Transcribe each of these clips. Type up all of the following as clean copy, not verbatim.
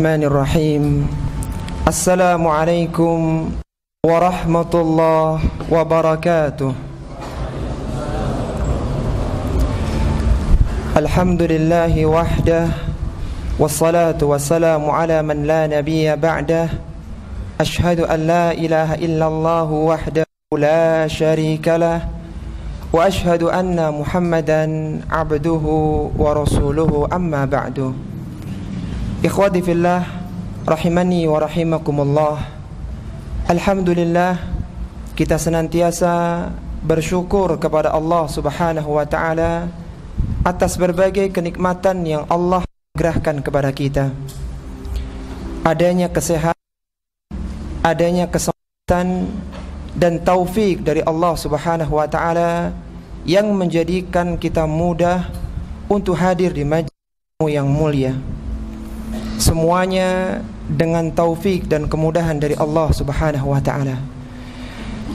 Bismillahirrahmanirrahim. Assalamualaikum warahmatullahi wabarakatuh. Alhamdulillahi wahdah, wassalatu wassalamu ala man la nabiyya ba'dah. Ashhadu an la ilaha illallah wahdahu la syarika lah, wa ashhadu anna Muhammadan abduhu wa rasuluhu, amma ba'du. Ikhwati fillah, rahimani wa rahimakumullah. Alhamdulillah, kita senantiasa bersyukur kepada Allah Subhanahu wa ta'ala atas berbagai kenikmatan yang Allah gerahkan kepada kita. Adanya kesehatan, adanya kesempatan dan taufik dari Allah Subhanahu wa ta'ala yang menjadikan kita mudah untuk hadir di majlis yang mulia. Semuanya dengan taufik dan kemudahan dari Allah Subhanahu wa ta'ala.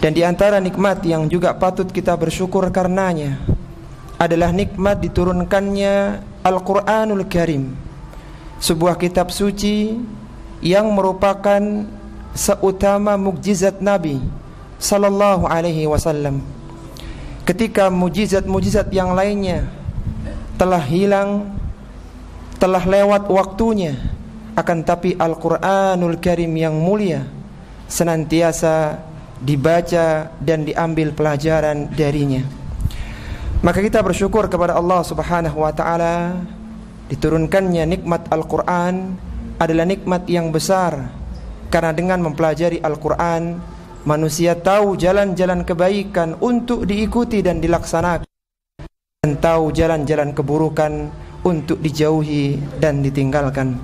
Dan di antara nikmat yang juga patut kita bersyukur karenanya adalah nikmat diturunkannya Al-Quranul Karim, sebuah kitab suci yang merupakan seutama mukjizat Nabi sallallahu alaihi wasallam. Ketika mukjizat-mukjizat yang lainnya telah hilang, telah lewat waktunya, akan tapi Al-Quranul Karim yang mulia senantiasa dibaca dan diambil pelajaran darinya. Maka kita bersyukur kepada Allah Subhanahu wa ta'ala, diturunkannya nikmat Al-Quran adalah nikmat yang besar, karena dengan mempelajari Al-Quran manusia tahu jalan-jalan kebaikan untuk diikuti dan dilaksanakan, dan tahu jalan-jalan keburukan untuk dijauhi dan ditinggalkan.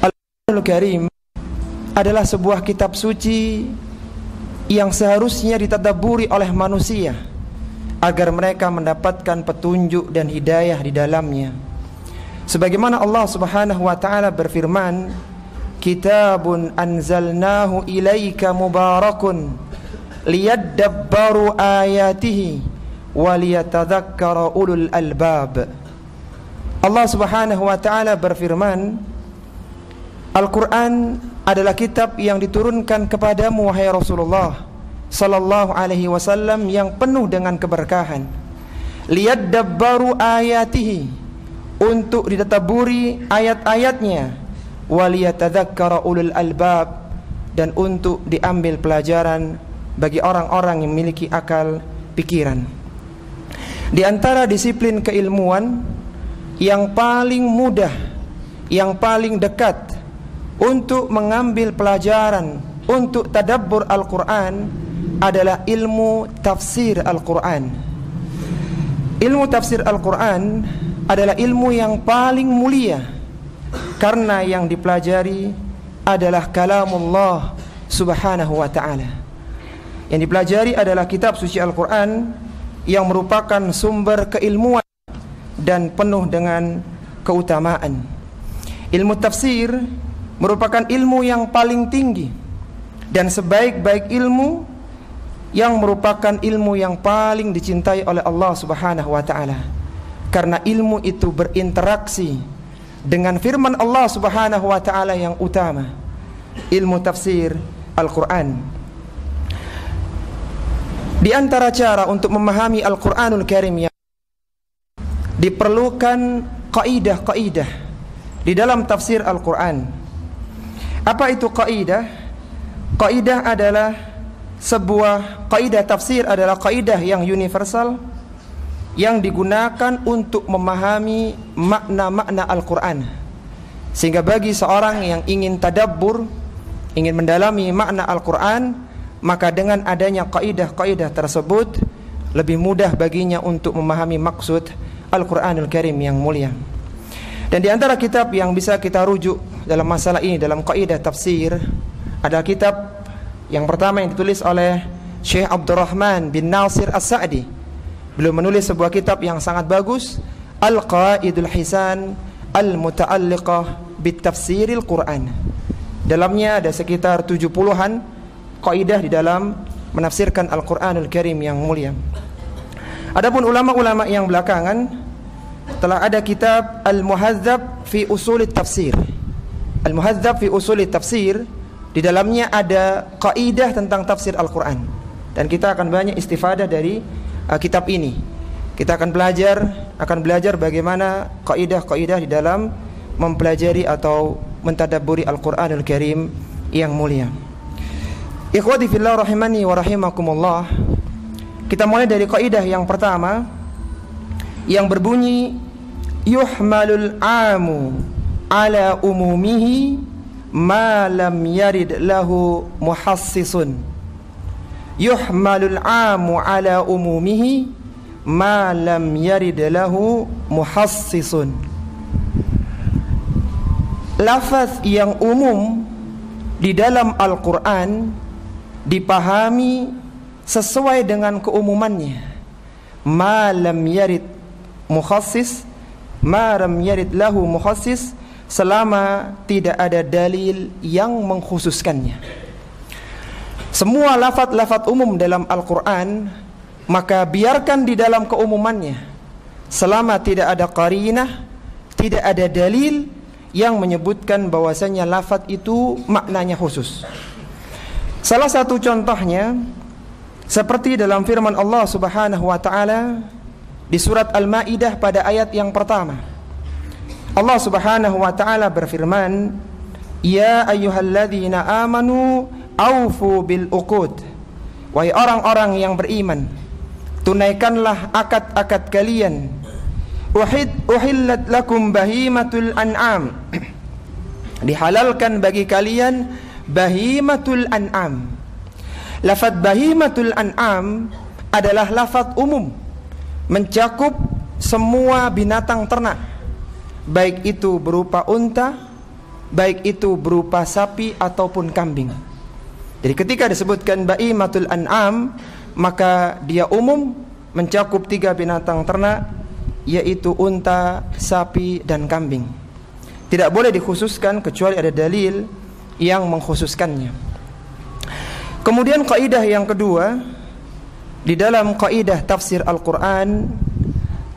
Al-Quranul Karim adalah sebuah kitab suci yang seharusnya ditadabburi oleh manusia agar mereka mendapatkan petunjuk dan hidayah di dalamnya. Sebagaimana Allah Subhanahu wa ta'ala berfirman, Kitabun anzalnahu ilaika mubarakun liyadabbaru ayatihi waliyatadhakkara ulul albab. Allah Subhanahu wa ta'ala berfirman, Al-Quran adalah kitab yang diturunkan kepadamu wahai Rasulullah sallallahu alaihi wasallam yang penuh dengan keberkahan. Liyadabbaru ayatihi, untuk ditataburi ayat-ayatnya, waliyatadzakkara ulul albab, dan untuk diambil pelajaran bagi orang-orang yang memiliki akal pikiran. Di antara disiplin keilmuan yang paling mudah, yang paling dekat untuk mengambil pelajaran, untuk tadabbur Al-Quran adalah ilmu tafsir Al-Quran. Ilmu tafsir Al-Quran adalah ilmu yang paling mulia, karena yang dipelajari adalah kalamullah Subhanahu wa ta'ala. Yang dipelajari adalah kitab suci Al-Quran yang merupakan sumber keilmuan dan penuh dengan keutamaan. Ilmu tafsir merupakan ilmu yang paling tinggi dan sebaik-baik ilmu, yang merupakan ilmu yang paling dicintai oleh Allah Subhanahu wa ta'ala, karena ilmu itu berinteraksi dengan firman Allah Subhanahu wa ta'ala yang utama, ilmu tafsir Al-Quran. Di antara cara untuk memahami Al-Quranul Karim yang diperlukan kaidah-kaidah di dalam tafsir Al-Quran. Apa itu kaidah? Kaidah adalah sebuah kaidah tafsir, adalah kaidah yang universal yang digunakan untuk memahami makna-makna Al-Quran. Sehingga bagi seorang yang ingin tadabbur, ingin mendalami makna Al-Quran, maka dengan adanya kaidah-kaidah tersebut lebih mudah baginya untuk memahami maksud Al-Quranul Karim yang mulia. Dan di antara kitab yang bisa kita rujuk dalam masalah ini, dalam kaidah tafsir, adalah kitab yang pertama yang ditulis oleh Syekh Abdurrahman bin Nasir As-Sa'di. Beliau menulis sebuah kitab yang sangat bagus, Al-Qaidul Hisan Al-Muta'alliqah Bitafsiril Quran. Dalamnya ada sekitar 70-an kaidah di dalam menafsirkan Al-Quranul Karim yang mulia. Adapun ulama-ulama yang belakangan telah ada kitab Al-Muhadzab fi Usulit Tafsir. Al-Muhadzab fi Ushul Tafsir, di dalamnya ada kaidah tentang tafsir Al-Quran, dan kita akan banyak istifadah dari kitab ini. Kita akan belajar bagaimana kaidah-kaidah di dalam mempelajari atau mentadabburi Al-Quranul Karim yang mulia. Ikhwati fillah rahimani wa rahimakumullah. Kita mulai dari kaidah yang pertama yang berbunyi yuhmalul amu ala umumihi ma lam yarid lahu muhassisun. Yuhmalul amu ala umumihi ma lam yarid lahu muhassisun. Lafaz yang umum di dalam Al-Quran dipahami sesuai dengan keumumannya. Ma lam yarid mukhassis, ma lam yarid lahu mukhassis, selama tidak ada dalil yang mengkhususkannya. Semua lafaz-lafaz umum dalam Al-Quran maka biarkan di dalam keumumannya, selama tidak ada qarinah, tidak ada dalil yang menyebutkan bahwasanya lafaz itu maknanya khusus. Salah satu contohnya seperti dalam firman Allah Subhanahu wa taala di surat Al-Maidah pada ayat yang pertama. Allah Subhanahu wa taala berfirman, "Ya ayyuhalladzina amanu aufu bil uqud." Wahai orang-orang yang beriman, tunaikanlah akad-akad kalian. Uhillat lakum bahimatul an'am. Dihalalkan bagi kalian bahimatul an'am. Lafaz bahimatul an'am adalah lafaz umum, mencakup semua binatang ternak, baik itu berupa unta, baik itu berupa sapi ataupun kambing. Jadi ketika disebutkan bahimatul an'am, maka dia umum, mencakup 3 binatang ternak, yaitu unta, sapi, dan kambing. Tidak boleh dikhususkan kecuali ada dalil yang mengkhususkannya. Kemudian kaidah yang kedua di dalam kaidah tafsir Al-Quran,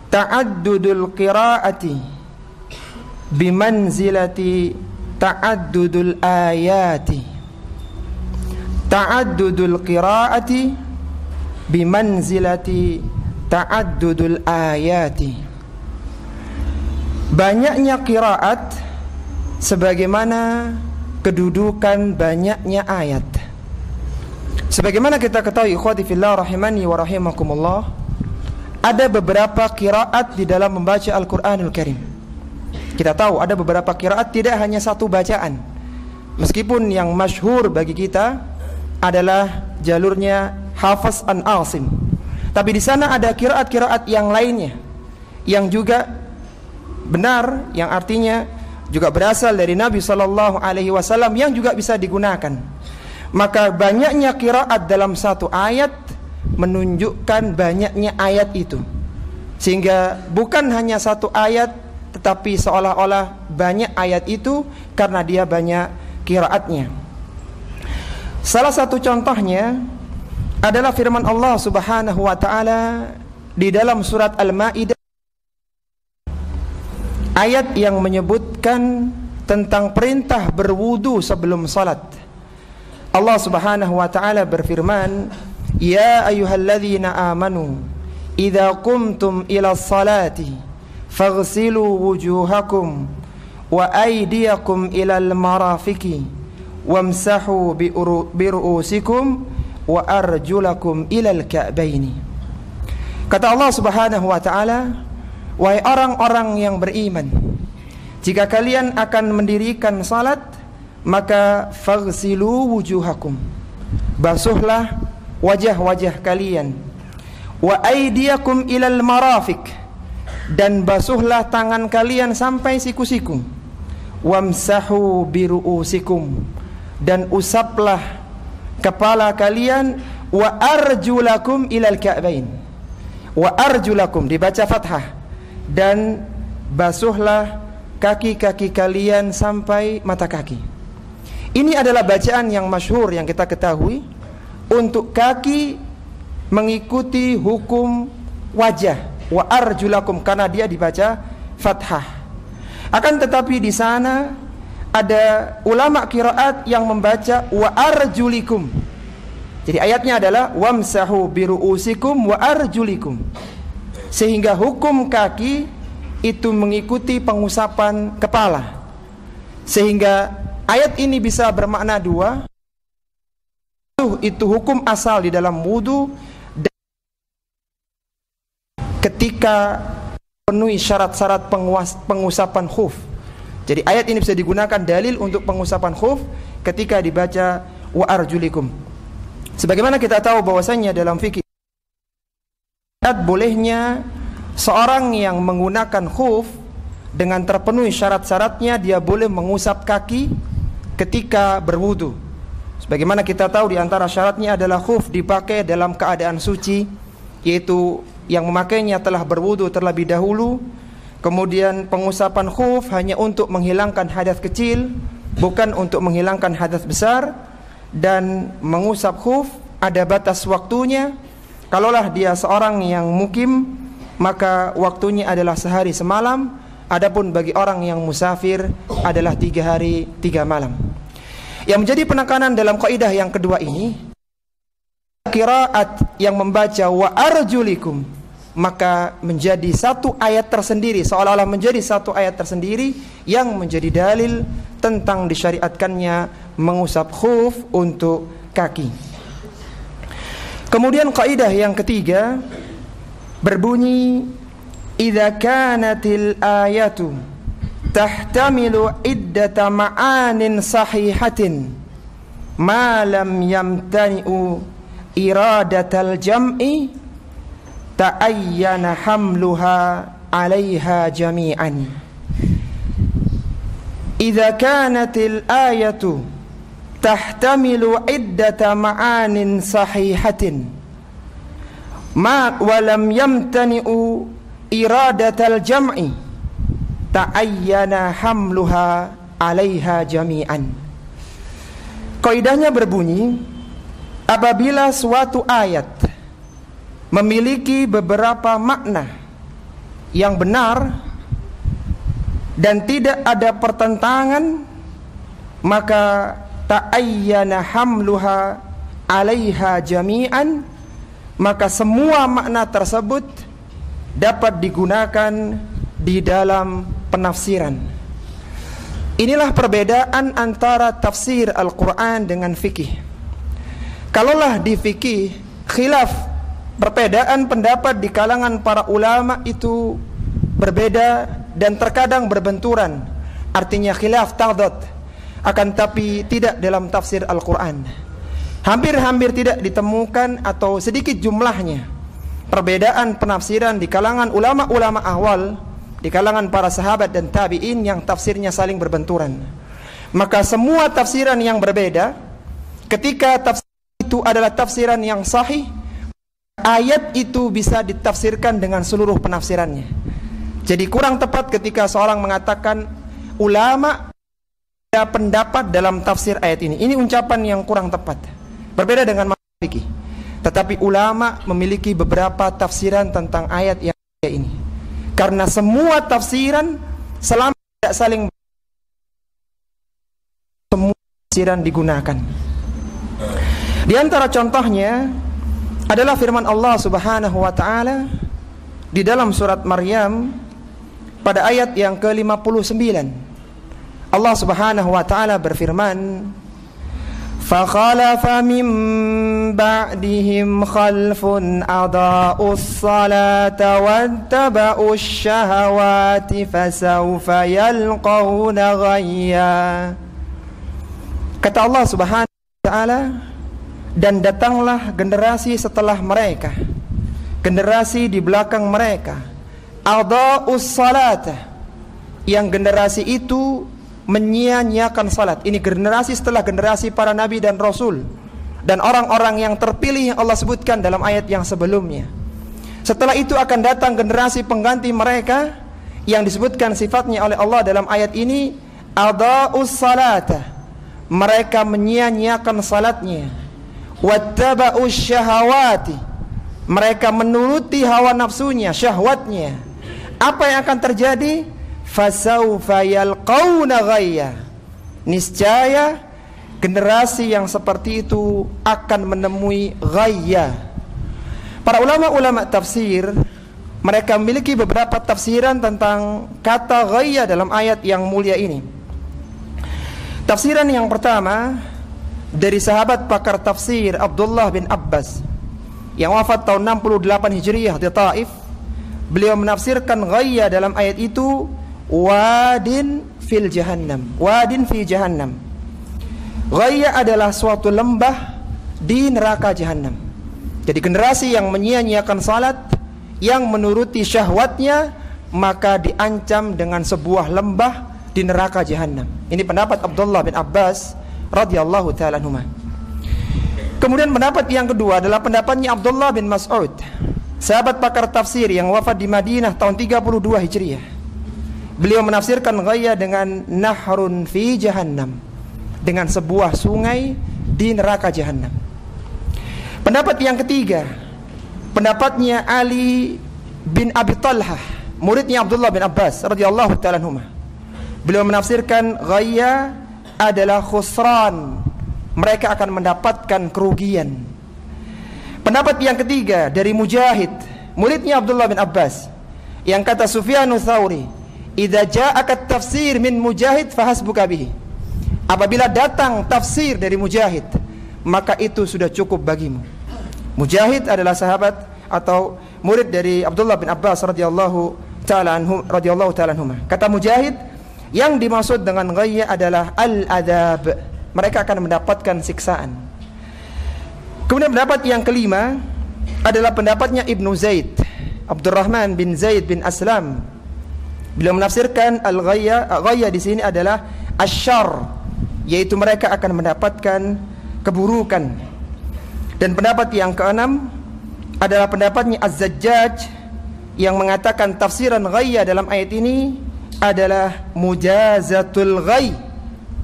ta'addudul qiraati bimanzilati ta'addudul ayati. Ta'addudul qiraati bimanzilati ta'addudul ayati. Banyaknya qiraat sebagaimana kedudukan banyaknya ayat. Sebagaimana kita ketahui ikhwati fillah rahimani wa rahimakumullah, ada beberapa qiraat di dalam membaca Al-Quranul Karim. Kita tahu ada beberapa qiraat tidak hanya satu bacaan. Meskipun yang masyhur bagi kita adalah jalurnya Hafs an Asim, tapi di sana ada qiraat-qiraat yang lainnya yang juga benar, yang artinya juga berasal dari Nabi SAW, yang juga bisa digunakan. Maka banyaknya qiraat dalam satu ayat menunjukkan banyaknya ayat itu, sehingga bukan hanya satu ayat, tetapi seolah-olah banyak ayat itu karena dia banyak qiraatnya. Salah satu contohnya adalah firman Allah Subhanahu wa taala di dalam surat Al-Maidah, ayat yang menyebutkan tentang perintah berwudu sebelum salat. Allah Subhanahu wa taala berfirman, "Ya ayyuhalladzina amanu idza qumtum ila sholati faghsilu wujuhakum wa aydiyakum ilal marafiqi wamsahu bi ru'usikum wa arjulakum ilal ka'baini." Kata Allah Subhanahu wa taala, wahai orang-orang yang beriman, jika kalian akan mendirikan salat, maka faghsilu wujuhakum, basuhlah wajah-wajah kalian, wa aydiyakum ilal marafiq, dan basuhlah tangan kalian sampai siku-siku, wamsahu biru'usikum, dan usaplah kepala kalian, wa arjulakum ilal ka'bain. Wa arjulakum dibaca fathah, dan basuhlah kaki-kaki kalian sampai mata kaki. Ini adalah bacaan yang masyhur yang kita ketahui untuk kaki mengikuti hukum wajah, wa arjulakum, karena dia dibaca fathah. Akan tetapi di sana ada ulama qiraat yang membaca wa arjulikum. Jadi ayatnya adalah wamsahu biruusikum wa arjulikum, sehingga hukum kaki itu mengikuti pengusapan kepala, sehingga ayat ini bisa bermakna dua. Itu hukum asal di dalam wudu ketika penuhi syarat-syarat pengusapan khuf. Jadi ayat ini bisa digunakan dalil untuk pengusapan khuf ketika dibaca wa arjulikum. Sebagaimana kita tahu bahwasanya dalam fikih bolehnya seorang yang menggunakan khuf dengan terpenuhi syarat-syaratnya, dia boleh mengusap kaki ketika berwudu. Sebagaimana kita tahu di antara syaratnya adalah khuf dipakai dalam keadaan suci, yaitu yang memakainya telah berwudu terlebih dahulu. Kemudian pengusapan khuf hanya untuk menghilangkan hadas kecil, bukan untuk menghilangkan hadas besar. Dan mengusap khuf ada batas waktunya. Kalaulah dia seorang yang mukim, maka waktunya adalah sehari semalam. Adapun bagi orang yang musafir adalah 3 hari 3 malam. Yang menjadi penekanan dalam kaidah yang kedua ini, qiraat yang membaca wa arjulikum, maka menjadi satu ayat tersendiri, seolah-olah menjadi satu ayat tersendiri yang menjadi dalil tentang disyariatkannya mengusap khuf untuk kaki. Kemudian kaidah yang ketiga berbunyi idza kanatil ayatu tahtamilu iddata ma'anin sahihatin ma lam yamtani'u iradatal jam'i ta'ayyana hamluha 'alaiha jami'an. Idza kanatil ayatu tahtamilu iddata ma'anin sahihatin ma walam yamtani'u iradatal jam'i ta'ayyana hamluha 'alaiha jami'an. Kaidahnya berbunyi, apabila suatu ayat memiliki beberapa makna yang benar dan tidak ada pertentangan, maka ta'ayyana hamluha 'alaiha jami'an, maka semua makna tersebut dapat digunakan di dalam penafsiran. Inilah perbedaan antara tafsir Al-Quran dengan fikih. Kalaulah di fikih khilaf, perbedaan pendapat di kalangan para ulama itu berbeda dan terkadang berbenturan, artinya khilaf tadad. Akan tapi tidak dalam tafsir Al-Quran. Hampir-hampir tidak ditemukan atau sedikit jumlahnya perbedaan penafsiran di kalangan ulama-ulama awal, di kalangan para sahabat dan tabi'in yang tafsirnya saling berbenturan. Maka semua tafsiran yang berbeda, ketika tafsir itu adalah tafsiran yang sahih, ayat itu bisa ditafsirkan dengan seluruh penafsirannya. Jadi kurang tepat ketika seorang mengatakan ulama ada pendapat dalam tafsir ayat ini. Ini ucapan yang kurang tepat. Berbeda dengan fikih. Tetapi ulama memiliki beberapa tafsiran tentang ayat yang ini. Karena semua tafsiran selama tidak saling, semua tafsiran digunakan. Di antara contohnya adalah firman Allah Subhanahu wa taala di dalam surat Maryam pada ayat yang ke-59. Allah Subhanahu wa taala berfirman, "Fakhalafa min ba'dihim khalfun adaa'us salata wattaba'us syahawati fasawfa yalqawna ghayya." Kata Allah Subhanahu wa taala, dan datanglah generasi setelah mereka, generasi di belakang mereka, adaa'us salata, yang generasi itu menyia-nyiakan salat. Ini generasi setelah generasi para nabi dan rasul dan orang-orang yang terpilih yang Allah sebutkan dalam ayat yang sebelumnya. Setelah itu akan datang generasi pengganti mereka yang disebutkan sifatnya oleh Allah dalam ayat ini, adaa'us salata, mereka menyia-nyiakan salatnya, wattaba'us syahawati, mereka menuruti hawa nafsunya, syahwatnya. Apa yang akan terjadi? Fasawfa yalqawna ghayya, niscaya generasi yang seperti itu akan menemui ghayya. Para ulama-ulama tafsir, mereka memiliki beberapa tafsiran tentang kata ghayya dalam ayat yang mulia ini. Tafsiran yang pertama dari sahabat pakar tafsir Abdullah bin Abbas yang wafat tahun 68 Hijriah di Taif. Beliau menafsirkan ghayya dalam ayat itu wadin fil jahannam, wadin fi jahannam. Ghayya adalah suatu lembah di neraka jahannam. Jadi generasi yang menyia-nyiakan salat, yang menuruti syahwatnya, maka diancam dengan sebuah lembah di neraka jahannam. Ini pendapat Abdullah bin Abbas radhiyallahu ta'ala anhuma. Kemudian pendapat yang kedua adalah pendapatnya Abdullah bin Mas'ud, sahabat pakar tafsir yang wafat di Madinah tahun 32 Hijriah. Beliau menafsirkan ghayya dengan nahrun fi jahannam, dengan sebuah sungai di neraka jahannam. Pendapat yang ketiga, pendapatnya Ali bin Abi Talhah, muridnya Abdullah bin Abbas radhiyallahu ta'ala anhuma. Beliau menafsirkan ghayya adalah khusran, mereka akan mendapatkan kerugian. Pendapat yang ketiga dari Mujahid, muridnya Abdullah bin Abbas, yang kata Sufyanus Tsauri, idza ja'aka tafsir min Mujahid fahasbuka bihi. Apabila datang tafsir dari Mujahid, maka itu sudah cukup bagimu. Mujahid adalah sahabat atau murid dari Abdullah bin Abbas radhiyallahu ta'ala anhu. Kata Mujahid, yang dimaksud dengan ghayya adalah al-adab, mereka akan mendapatkan siksaan. Kemudian pendapat yang kelima adalah pendapatnya Ibnu Zaid, Abdurrahman bin Zaid bin Aslam. Beliau menafsirkan ghayya di sini adalah asyarr, yaitu mereka akan mendapatkan keburukan. Dan pendapat yang keenam adalah pendapatnya Az-Zajjaj yang mengatakan tafsiran ghayya dalam ayat ini adalah mujazatul ghay,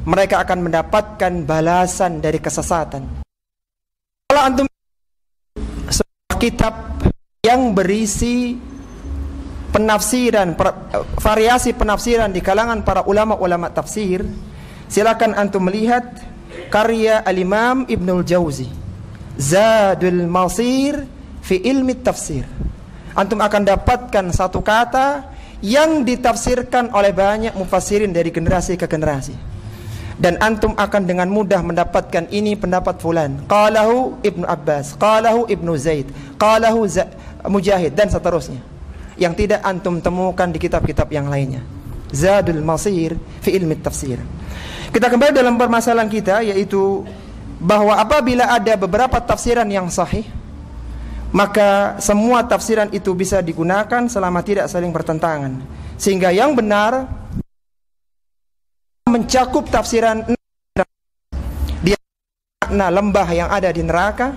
mereka akan mendapatkan balasan dari kesesatan. Kalau antum sebuah kitab yang berisi penafsiran, variasi penafsiran di kalangan para ulama-ulama tafsir, silakan antum melihat karya Al-Imam Ibnul Jauzi, Zadul Masir fi ilmi tafsir. Antum akan dapatkan satu kata yang ditafsirkan oleh banyak mufassirin dari generasi ke generasi, dan antum akan dengan mudah mendapatkan ini pendapat fulan, qalahu Ibnu Abbas, qalahu Ibnu Zaid, qalahu Mujahid, dan seterusnya, yang tidak antum temukan di kitab-kitab yang lainnya. Zadul Masir fi ilmi tafsir. Kita kembali dalam permasalahan kita, yaitu bahwa apabila ada beberapa tafsiran yang sahih, maka semua tafsiran itu bisa digunakan selama tidak saling bertentangan, sehingga yang benar mencakup tafsiran dia makna lembah yang ada di neraka,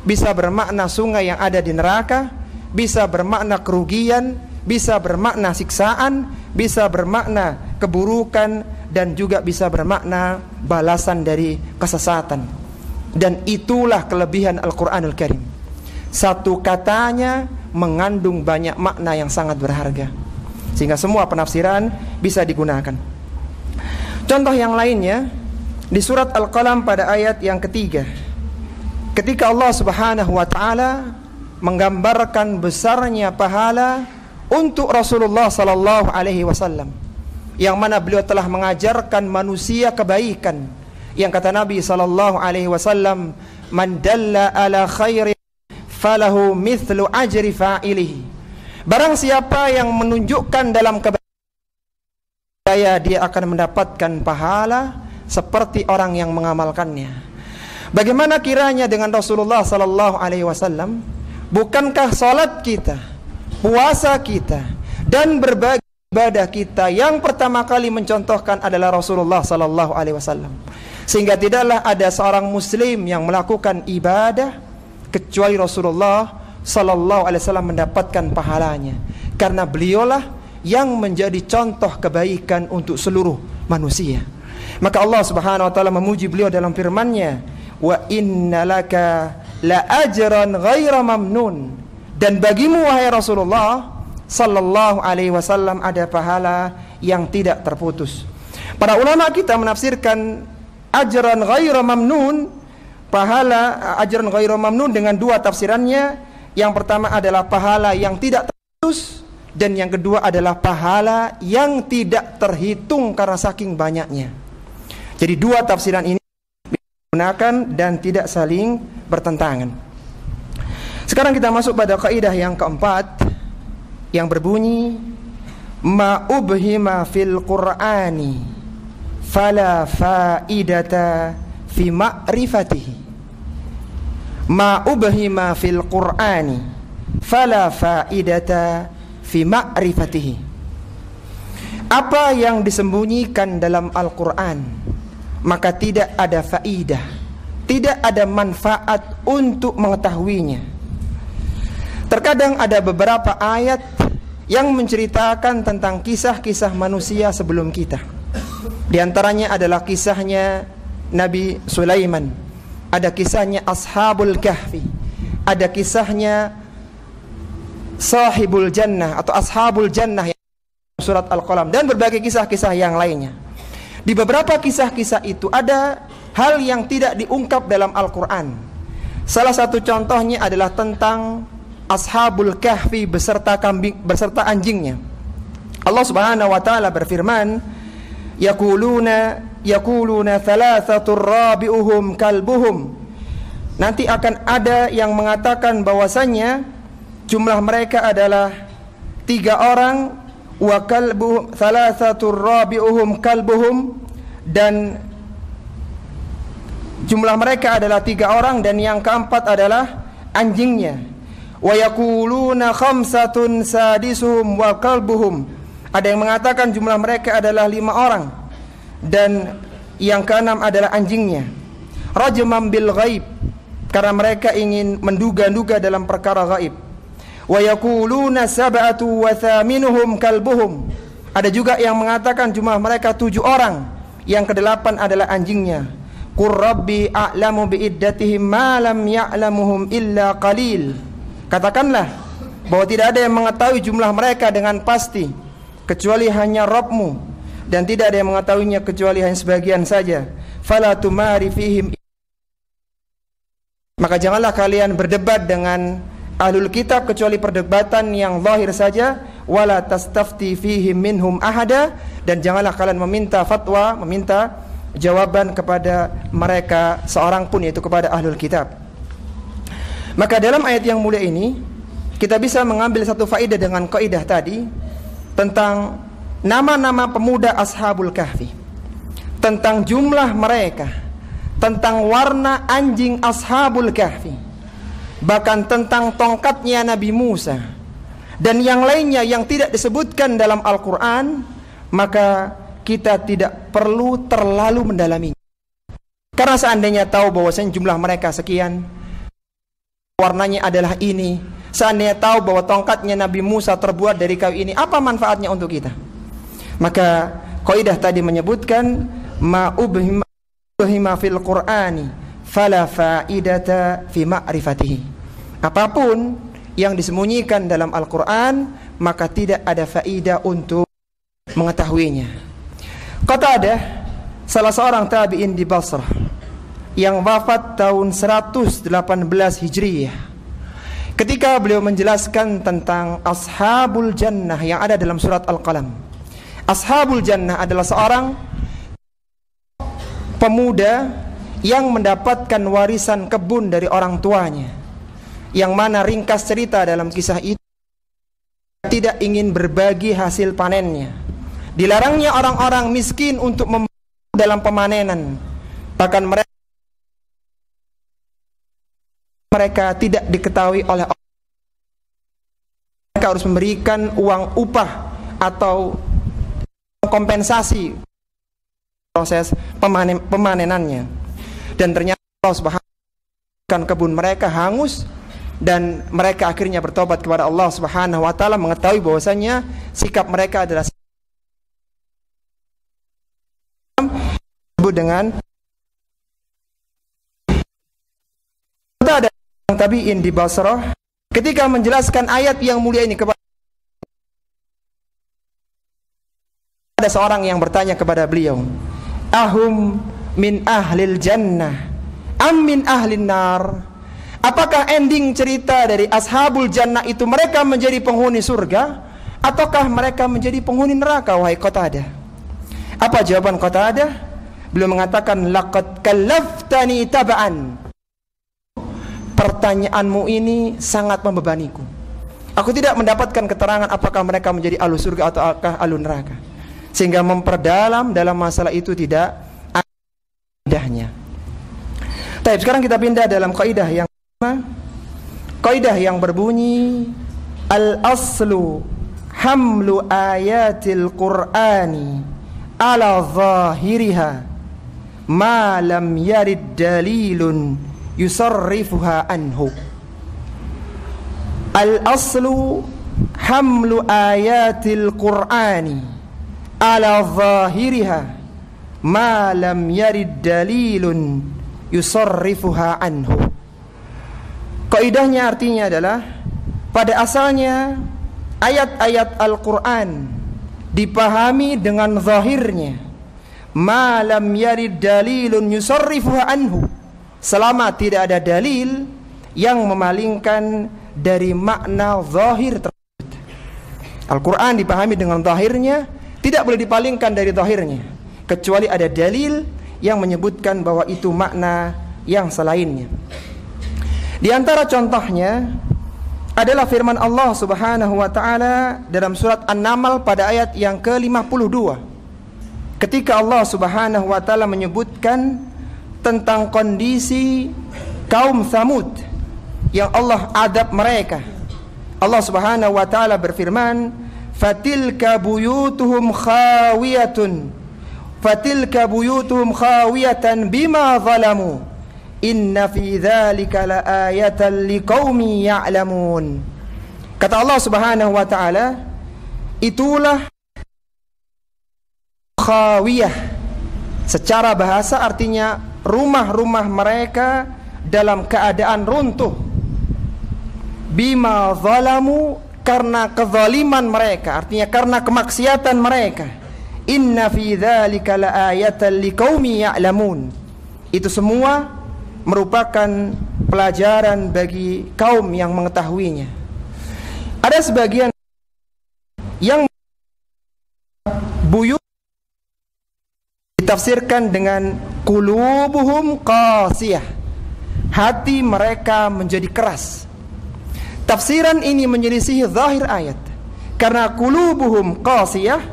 bisa bermakna sungai yang ada di neraka, bisa bermakna kerugian, bisa bermakna siksaan, bisa bermakna keburukan, dan juga bisa bermakna balasan dari kesesatan. Dan itulah kelebihan Al-Quranul Karim, satu katanya mengandung banyak makna yang sangat berharga, sehingga semua penafsiran bisa digunakan. Contoh yang lainnya di surat Al-Qalam pada ayat yang ketiga, ketika Allah Subhanahu wa ta'ala menggambarkan besarnya pahala untuk Rasulullah sallallahu alaihi wasallam, yang mana beliau telah mengajarkan manusia kebaikan, yang kata Nabi sallallahu alaihi wasallam, man dalla ala khairin falahu mithlu ajri fa'ilihi. Barang siapa yang menunjukkan dalam kebaikan, dia akan mendapatkan pahala seperti orang yang mengamalkannya. Bagaimana kiranya dengan Rasulullah sallallahu alaihi wasallam? Bukankah salat kita, puasa kita, dan berbagai ibadah kita yang pertama kali mencontohkan adalah Rasulullah sallallahu alaihi wasallam? Sehingga tidaklah ada seorang muslim yang melakukan ibadah kecuali Rasulullah sallallahu alaihi wasallam mendapatkan pahalanya, karena beliaulah yang menjadi contoh kebaikan untuk seluruh manusia. Maka Allah Subhanahu wa taala memuji beliau dalam firman-Nya, wa innalaka la ajran ghaira mamnun, dan bagimu wahai Rasulullah sallallahu alaihi wasallam ada pahala yang tidak terputus. Para ulama kita menafsirkan ajran ghairu mamnun, pahala ajran ghairu mamnun dengan dua tafsirannya. Yang pertama adalah pahala yang tidak terputus, dan yang kedua adalah pahala yang tidak terhitung karena saking banyaknya. Jadi dua tafsiran ini digunakan dan tidak saling bertentangan. Sekarang kita masuk pada kaidah yang keempat yang berbunyi ma ubhima fil qur'ani fala faidata fi ma'rifatihi. Ma ubhima fil qur'ani fala faidata fi ma'rifatihi. Apa yang disembunyikan dalam Al-Qur'an maka tidak ada faidah, tidak ada manfaat untuk mengetahuinya. Terkadang ada beberapa ayat yang menceritakan tentang kisah-kisah manusia sebelum kita. Di antaranya adalah kisahnya Nabi Sulaiman, ada kisahnya Ashabul Kahfi, ada kisahnya Sahibul Jannah atau Ashabul Jannah yang surat Al-Qalam, dan berbagai kisah-kisah yang lainnya. Di beberapa kisah-kisah itu ada hal yang tidak diungkap dalam Al-Quran. Salah satu contohnya adalah tentang Ashabul Kahfi beserta anjingnya. Allah Subhanahu wa taala berfirman, yaquluna thalathatur rabi'uhum kalbuhum. Nanti akan ada yang mengatakan bahwasanya jumlah mereka adalah 3 orang, wa kalbuhum thalathatur rabi'uhum kalbuhum, dan jumlah mereka adalah 3 orang dan yang keempat adalah anjingnya. Wa yaquluna khamsatun sadisuhum wa kalbuhum. Ada yang mengatakan jumlah mereka adalah 5 orang dan yang keenam adalah anjingnya. Rajman bil ghaib, karena mereka ingin menduga-duga dalam perkara gaib. Wa yaquluna sab'atu wa thaminuhum kalbuhum. Ada juga yang mengatakan jumlah mereka 7 orang, yang kedelapan adalah anjingnya. Qur rabbi a'lamu bi iddatihim ma lam ya'lamuhum illa qalil. Katakanlah bahwa tidak ada yang mengetahui jumlah mereka dengan pasti kecuali hanya Rabbmu, dan tidak ada yang mengetahuinya kecuali hanya sebagian saja. Fala tumari fihim, maka janganlah kalian berdebat dengan ahlul kitab kecuali perdebatan yang zahir saja. Wala tastafti fihim minhum ahada, dan janganlah kalian meminta fatwa, meminta jawaban kepada mereka seorang pun, yaitu kepada ahlul kitab. Maka dalam ayat yang mulia ini kita bisa mengambil satu faedah dengan kaidah tadi tentang nama-nama pemuda Ashabul Kahfi, tentang jumlah mereka, tentang warna anjing Ashabul Kahfi, bahkan tentang tongkatnya Nabi Musa dan yang lainnya yang tidak disebutkan dalam Al-Quran. Maka kita tidak perlu terlalu mendalaminya, karena seandainya tahu bahwasanya jumlah mereka sekian, warnanya adalah ini, seandainya tahu bahwa tongkatnya Nabi Musa terbuat dari kayu ini, apa manfaatnya untuk kita? Maka kaidah tadi menyebutkan ma ubhima fil qur'ani fala faidata fi ma'rifatihi. Apapun yang disembunyikan dalam Al-Quran maka tidak ada faidah untuk mengetahuinya. Qatadah, salah seorang tabi'in di Basrah yang wafat tahun 118 Hijriyah, ketika beliau menjelaskan tentang Ashabul Jannah yang ada dalam surat Al-Qalam. Ashabul Jannah adalah seorang pemuda yang mendapatkan warisan kebun dari orang tuanya, yang mana ringkas cerita dalam kisah itu tidak ingin berbagi hasil panennya. Dilarangnya orang-orang miskin untuk membantu dalam pemanenan, bahkan mereka tidak diketahui oleh orang. Mereka harus memberikan uang upah atau kompensasi proses pemanenannya. Dan ternyata Allah Subhanahu wa taala kebun mereka hangus, dan mereka akhirnya bertobat kepada Allah Subhanahu wa taala, mengetahui bahwasanya sikap mereka adalah dengan ada tabi'in di Basrah ketika menjelaskan ayat yang mulia ini kepada Ada seorang yang bertanya kepada beliau, ahum min ahlil jannah am min ahlin nar? Apakah ending cerita dari ashabul jannah itu mereka menjadi penghuni surga, ataukah mereka menjadi penghuni neraka, wahai Qatadah? Apa jawaban Qatadah? Beliau mengatakan, laqad kallaftani taba'an. Pertanyaanmu ini sangat membebaniku. Aku tidak mendapatkan keterangan apakah mereka menjadi ahlu surga atau ahlu neraka, sehingga memperdalam dalam masalah itu tidak adanya. Baik, sekarang kita pindah dalam kaidah yang berbunyi al-aslu hamlu ayatil qur'ani ala zahiriha ma lam yarid dalilun yusarrifuha anhu. Al-aslu hamlu ayatil qur'ani ala zahiriha ma lam yarid dalilun yusarrifuha anhu. Kaidahnya artinya adalah, pada asalnya ayat-ayat Al-Quran dipahami dengan zahirnya, ma lam yarid dalilun yusarrifuha anhu, selama tidak ada dalil yang memalingkan dari makna zahir tersebut. Al-Quran dipahami dengan zahirnya, tidak boleh dipalingkan dari zahirnya, kecuali ada dalil yang menyebutkan bahwa itu makna yang selainnya. Di antara contohnya adalah firman Allah Subhanahu wa taala dalam surat An-Naml pada ayat yang ke-52. Ketika Allah Subhanahu wa taala menyebutkan tentang kondisi kaum Tsamud yang Allah adab mereka, Allah Subhanahu wa taala berfirman, fatilka buyutuhum khawiyatan bima zalamu inna fi dzalika laayatan liqaumin ya'lamun. Kata Allah Subhanahu wa taala, itulah khawiyah. Secara bahasa artinya rumah-rumah mereka dalam keadaan runtuh. Bima zalamu, karena kezaliman mereka, artinya karena kemaksiatan mereka. Inna fi dzalika laayatan liqaumin ya'lamun. Itu semua merupakan pelajaran bagi kaum yang mengetahuinya. Ada sebagian yang buyut ditafsirkan dengan qulubuhum qasiyah, hati mereka menjadi keras. Tafsiran ini menyelisihi zahir ayat, karena qulubuhum qasiyah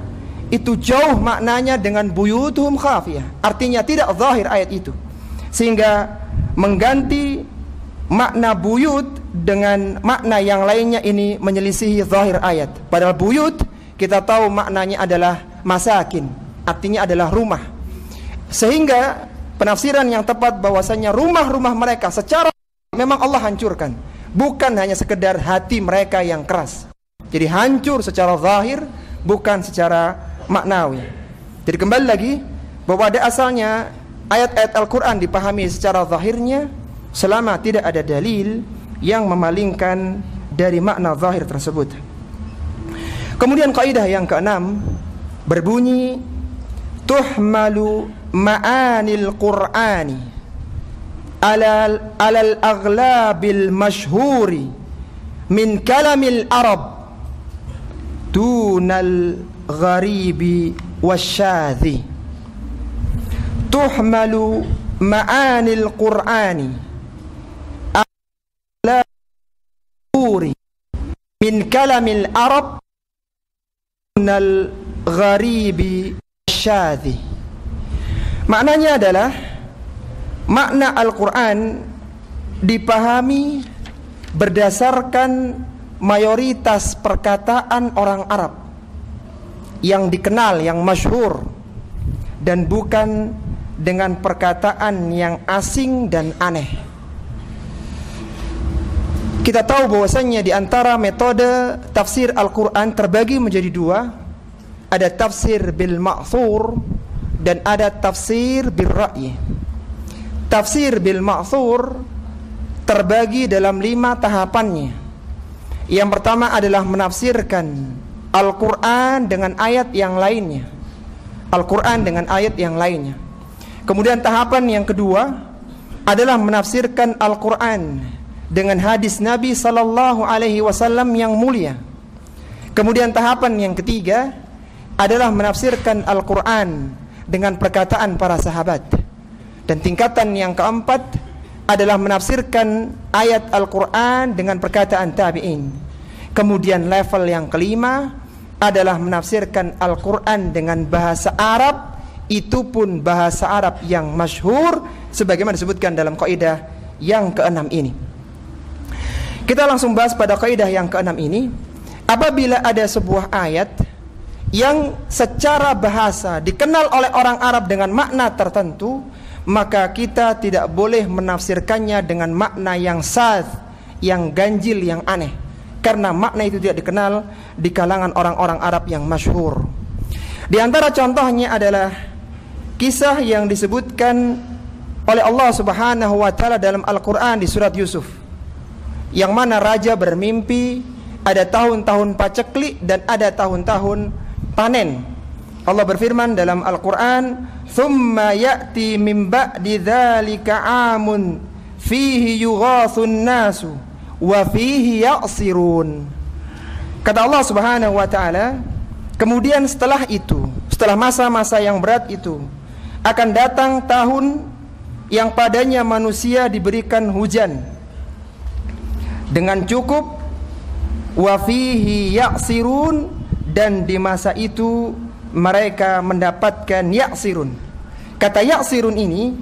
itu jauh maknanya dengan buyutuhum khafiyah, artinya tidak zahir ayat itu, sehingga mengganti makna buyut dengan makna yang lainnya ini menyelisihi zahir ayat. Padahal buyut kita tahu maknanya adalah masakin, artinya adalah rumah. Sehingga penafsiran yang tepat bahwasanya rumah-rumah mereka secara memang Allah hancurkan, bukan hanya sekedar hati mereka yang keras. Jadi hancur secara zahir, bukan secara maknawi. Jadi kembali lagi bahwa pada asalnya ayat-ayat Al-Quran dipahami secara zahirnya selama tidak ada dalil yang memalingkan dari makna zahir tersebut. Kemudian kaidah yang keenam berbunyi, tuhmalu ma'anil Qur'ani alal aghlabil mashhuri min kalamil Arab dunal gharibi wasyadhi. Tuhmalu ma'anil Qur'ani ala min kalamil Arab nal gharibi syadhi. Maknanya adalah, makna Al-Quran dipahami berdasarkan mayoritas perkataan orang Arab yang dikenal, yang masyhur, dan bukan dengan perkataan yang asing dan aneh. Kita tahu bahwasanya di antara metode tafsir Al-Quran terbagi menjadi dua. Ada tafsir bil ma'thur dan ada tafsir bil ra'yi. Tafsir bil ma'thur terbagi dalam 5 tahapannya. Yang pertama adalah menafsirkan Al-Quran dengan ayat yang lainnya. Al-Quran dengan ayat yang lainnya. Kemudian tahapan yang kedua adalah menafsirkan Al-Quran dengan hadis Nabi sallallahu alaihi wasallam yang mulia. Kemudian tahapan yang ketiga adalah menafsirkan Al-Quran dengan perkataan para sahabat. Dan tingkatan yang keempat adalah menafsirkan ayat Al-Quran dengan perkataan tabi'in. Kemudian level yang kelima adalah menafsirkan Al-Quran dengan bahasa Arab, itu pun bahasa Arab yang masyhur sebagaimana disebutkan dalam kaidah yang keenam ini. Kita langsung bahas pada kaidah yang keenam ini. Apabila ada sebuah ayat yang secara bahasa dikenal oleh orang Arab dengan makna tertentu, maka kita tidak boleh menafsirkannya dengan makna yang sadz, yang ganjil, yang aneh, karena makna itu tidak dikenal di kalangan orang-orang Arab yang masyhur. Di antara contohnya adalah kisah yang disebutkan oleh Allah Subhanahu wa taala dalam Al-Qur'an di surat Yusuf, yang mana raja bermimpi ada tahun-tahun paceklik dan ada tahun-tahun panen. Allah berfirman dalam Al-Qur'an, "Tsumma ya'ti min ba'di dzalika 'amun fihi yughathun nasu wa fihi ya'sirun." Kata Allah Subhanahu wa taala, kemudian setelah itu, setelah masa-masa yang berat itu, akan datang tahun yang padanya manusia diberikan hujan dengan cukup, wa fihi ya'sirun, dan di masa itu mereka mendapatkan ya'sirun. Kata ya'sirun ini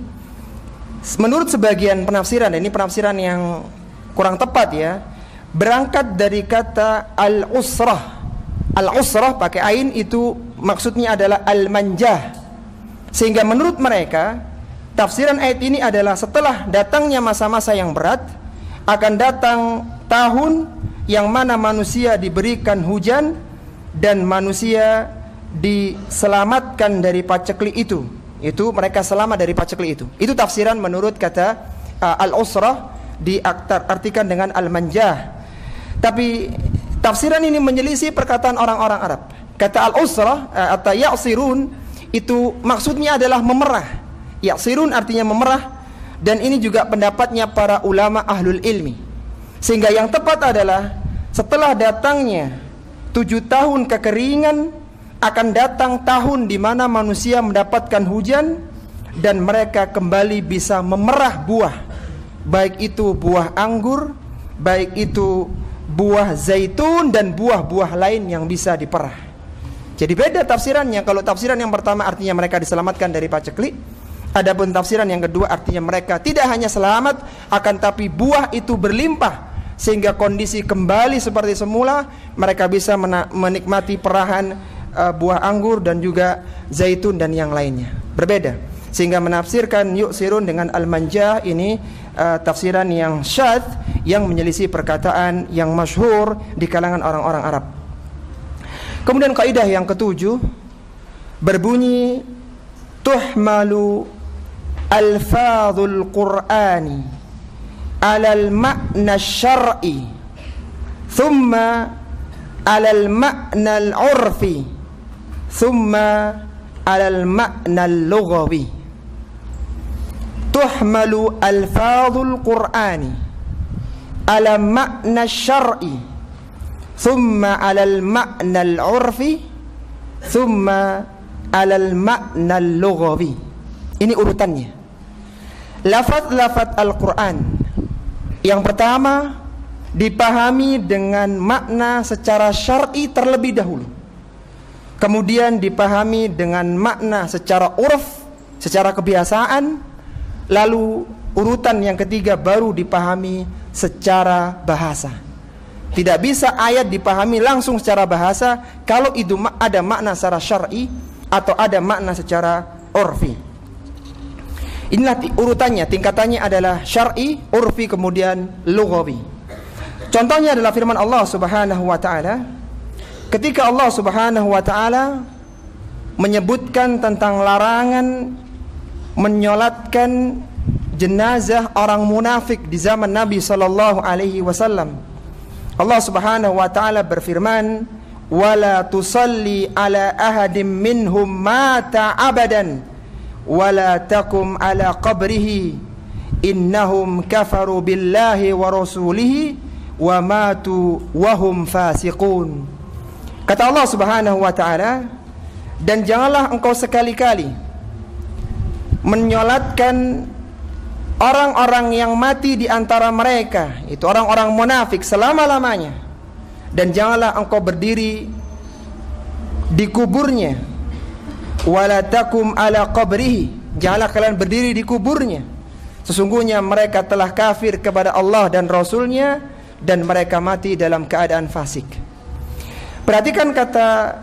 menurut sebagian penafsiran, dan ini penafsiran yang kurang tepat ya, berangkat dari kata al-usrah. Al-usrah pakai ain itu maksudnya adalah al-manjah. Sehingga menurut mereka tafsiran ayat ini adalah setelah datangnya masa-masa yang berat, akan datang tahun yang mana manusia diberikan hujan dan manusia diselamatkan dari paceklik itu. Itu mereka selamat dari paceklik itu. Itu tafsiran menurut kata al-usrah, diartikan dengan al-manjah. Tapi tafsiran ini menyelisih perkataan orang-orang Arab. Kata al-usrah atau ya'sirun itu maksudnya adalah memerah. Ya'sirun artinya memerah, dan ini juga pendapatnya para ulama ahlul ilmi. Sehingga yang tepat adalah setelah datangnya 7 tahun kekeringan, akan datang tahun di mana manusia mendapatkan hujan dan mereka kembali bisa memerah buah, baik itu buah anggur, baik itu buah zaitun, dan buah-buah lain yang bisa diperah. Jadi beda tafsirannya. Kalau tafsiran yang pertama artinya mereka diselamatkan dari paceklik, adapun tafsiran yang kedua artinya mereka tidak hanya selamat, akan tapi buah itu berlimpah sehingga kondisi kembali seperti semula, mereka bisa menikmati perahan buah anggur dan juga zaitun dan yang lainnya. Berbeda. Sehingga menafsirkan yu'sirun dengan al-manjah ini tafsiran yang syadz, yang menyelisih perkataan yang masyhur di kalangan orang-orang Arab. Kemudian kaidah yang ketujuh berbunyi, tuhmalu alfadhul qur'ani alal ma'na syar'i thumma alal ma'na al-'urfi thumma alal ma'na al-lughawi. Tuhmalu alfadhul qur'ani ala ma'na syar'i thumma alal ma'na al-'urfi thumma alal ma'na al-lughawi. Ini urutannya. Lafaz-lafaz Al-Quran yang pertama dipahami dengan makna secara syar'i terlebih dahulu, kemudian dipahami dengan makna secara urf, secara kebiasaan, lalu urutan yang ketiga baru dipahami secara bahasa. Tidak bisa ayat dipahami langsung secara bahasa kalau itu ada makna secara syar'i atau ada makna secara urfi. Inilah urutannya, tingkatannya adalah syar'i, urfi, kemudian lughawi. Contohnya adalah firman Allah Subhanahu wa taala ketika Allah Subhanahu wa taala menyebutkan tentang larangan menyolatkan jenazah orang munafik di zaman Nabi sallallahu alaihi wasallam. Allah Subhanahu wa taala berfirman, wala tusalli ala ahadim minhum mata abadan wala takum ala qabrihi innahum kafaru billahi wa rasulihi wa matu wahum fasiqun. Kata Allah Subhanahu wa ta'ala, dan janganlah engkau sekali-kali menyolatkan orang-orang yang mati di antara mereka, itu orang-orang munafik, selama-lamanya. Dan janganlah engkau berdiri di kuburnya. Wala takum ala qabrihi, janganlah kalian berdiri di kuburnya. Sesungguhnya mereka telah kafir kepada Allah dan Rasulnya, dan mereka mati dalam keadaan fasik. Perhatikan kata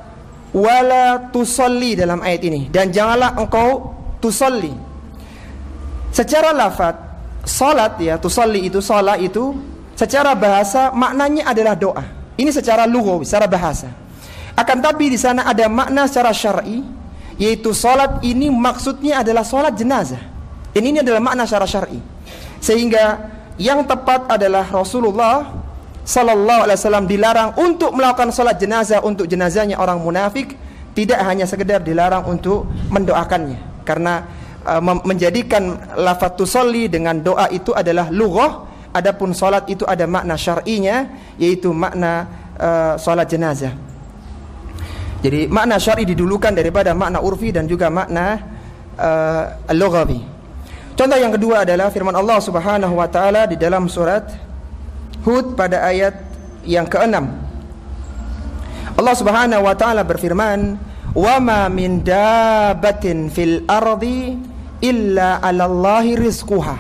wala tusalli dalam ayat ini, dan janganlah engkau tusalli. Secara lafaz salat, ya, tusalli itu, salat itu secara bahasa maknanya adalah doa. Ini secara lughawi, secara bahasa. Akan tapi di sana ada makna secara syar'i, yaitu salat ini maksudnya adalah salat jenazah. Dan ini adalah makna secara syar'i. Sehingga yang tepat adalah Rasulullah sallallahu alaihi wasallam dilarang untuk melakukan salat jenazah untuk jenazahnya orang munafik, tidak hanya sekedar dilarang untuk mendoakannya, karena menjadikan lafaz tusalli dengan doa itu adalah lughah, adapun salat itu ada makna syar'inya, yaitu makna salat jenazah. Jadi makna syar'i didulukan daripada makna urfi dan juga makna lughawi. Contoh yang kedua adalah firman Allah Subhanahu wa taala di dalam surat Hud pada ayat yang ke-6. Allah Subhanahu wa taala berfirman, "Wa ma min dabbatin fil ardi illa 'alallahi rizquha."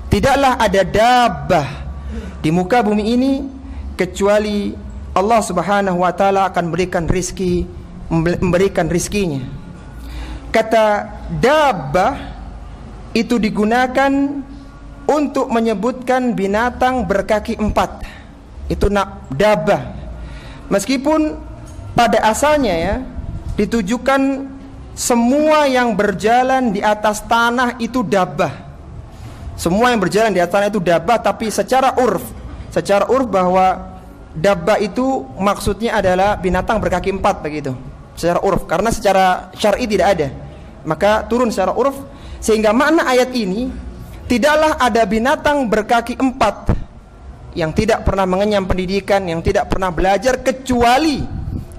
Tidaklah ada dabbah di muka bumi ini kecuali Allah Subhanahu wa taala akan memberikan rizkinya. Kata dabbah itu digunakan untuk menyebutkan binatang berkaki 4. Itu dabbah. Meskipun pada asalnya, ya, ditujukan semua yang berjalan di atas tanah itu dabbah. Semua yang berjalan di atas tanah itu dabbah, tapi secara urf bahwa dabbah itu maksudnya adalah binatang berkaki 4 begitu. Secara urf, karena secara syar'i tidak ada. Maka turun secara urf, sehingga makna ayat ini, tidaklah ada binatang berkaki 4 yang tidak pernah mengenyam pendidikan, yang tidak pernah belajar, kecuali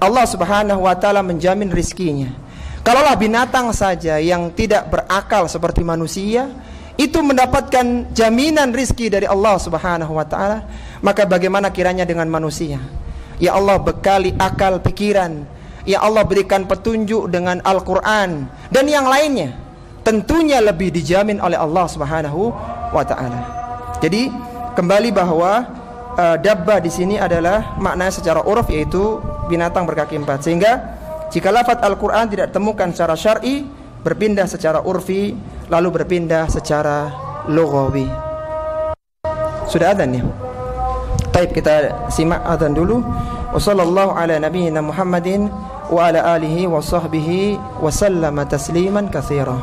Allah Subhanahu wa taala menjamin rizkinya. Kalaulah binatang saja yang tidak berakal seperti manusia itu mendapatkan jaminan rizki dari Allah Subhanahu wa taala, maka bagaimana kiranya dengan manusia? Ya Allah bekali akal pikiran, ya Allah berikan petunjuk dengan Al-Quran dan yang lainnya, tentunya lebih dijamin oleh Allah Subhanahu wa taala. Jadi kembali bahwa dabbah di sini adalah maknanya secara uruf, yaitu binatang berkaki 4. Sehingga jika lafaz Al-Qur'an tidak temukan secara syar'i, berpindah secara urfi, lalu berpindah secara lughawi. Sudah adzan ya? Baik, kita simak adzan dulu. Wassallallahu ala nabiyyina Muhammadin wa ala alihi wa sahbihi wa sallama tasliman katsira.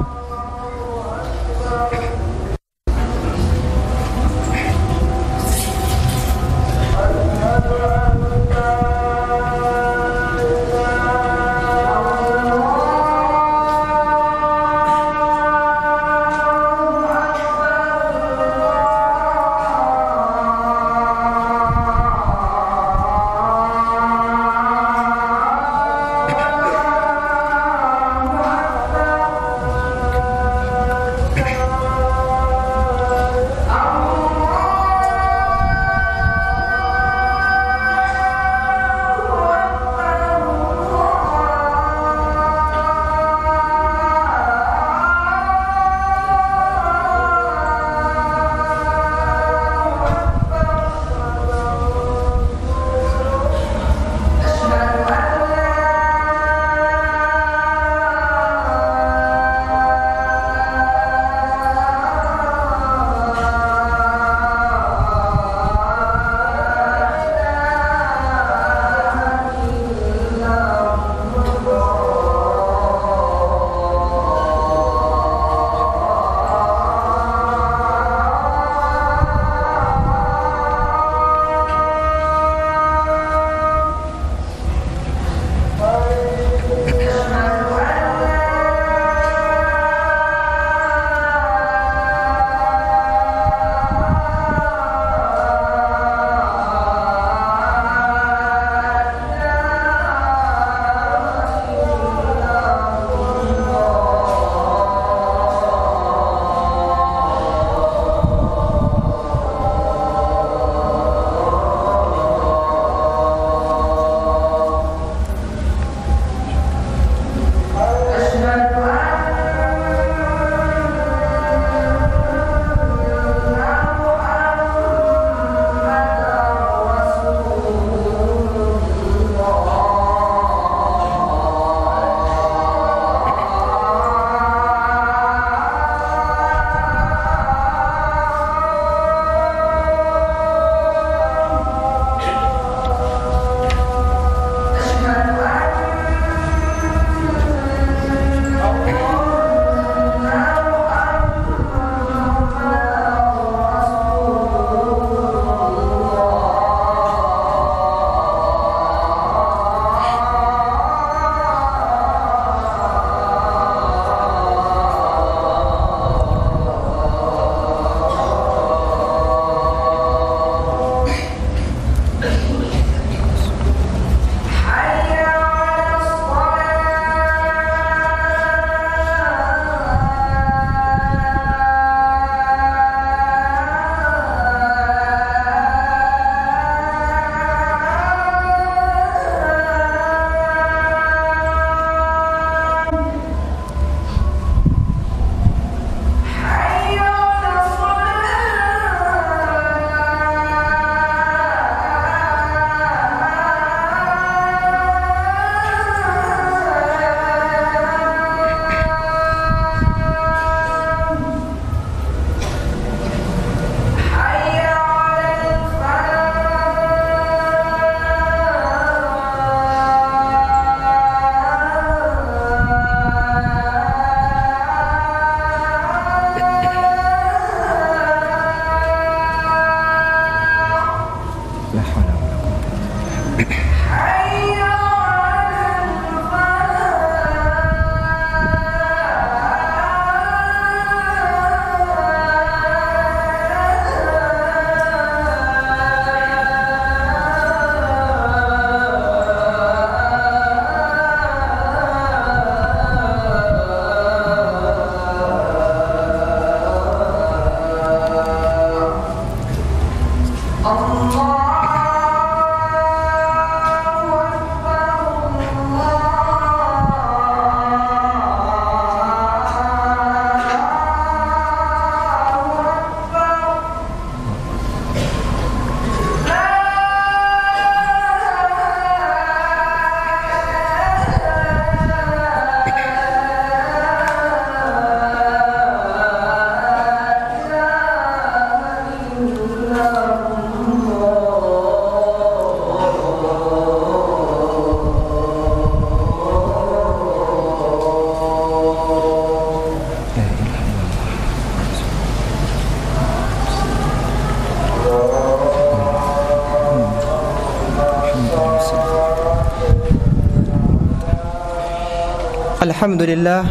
Alhamdulillah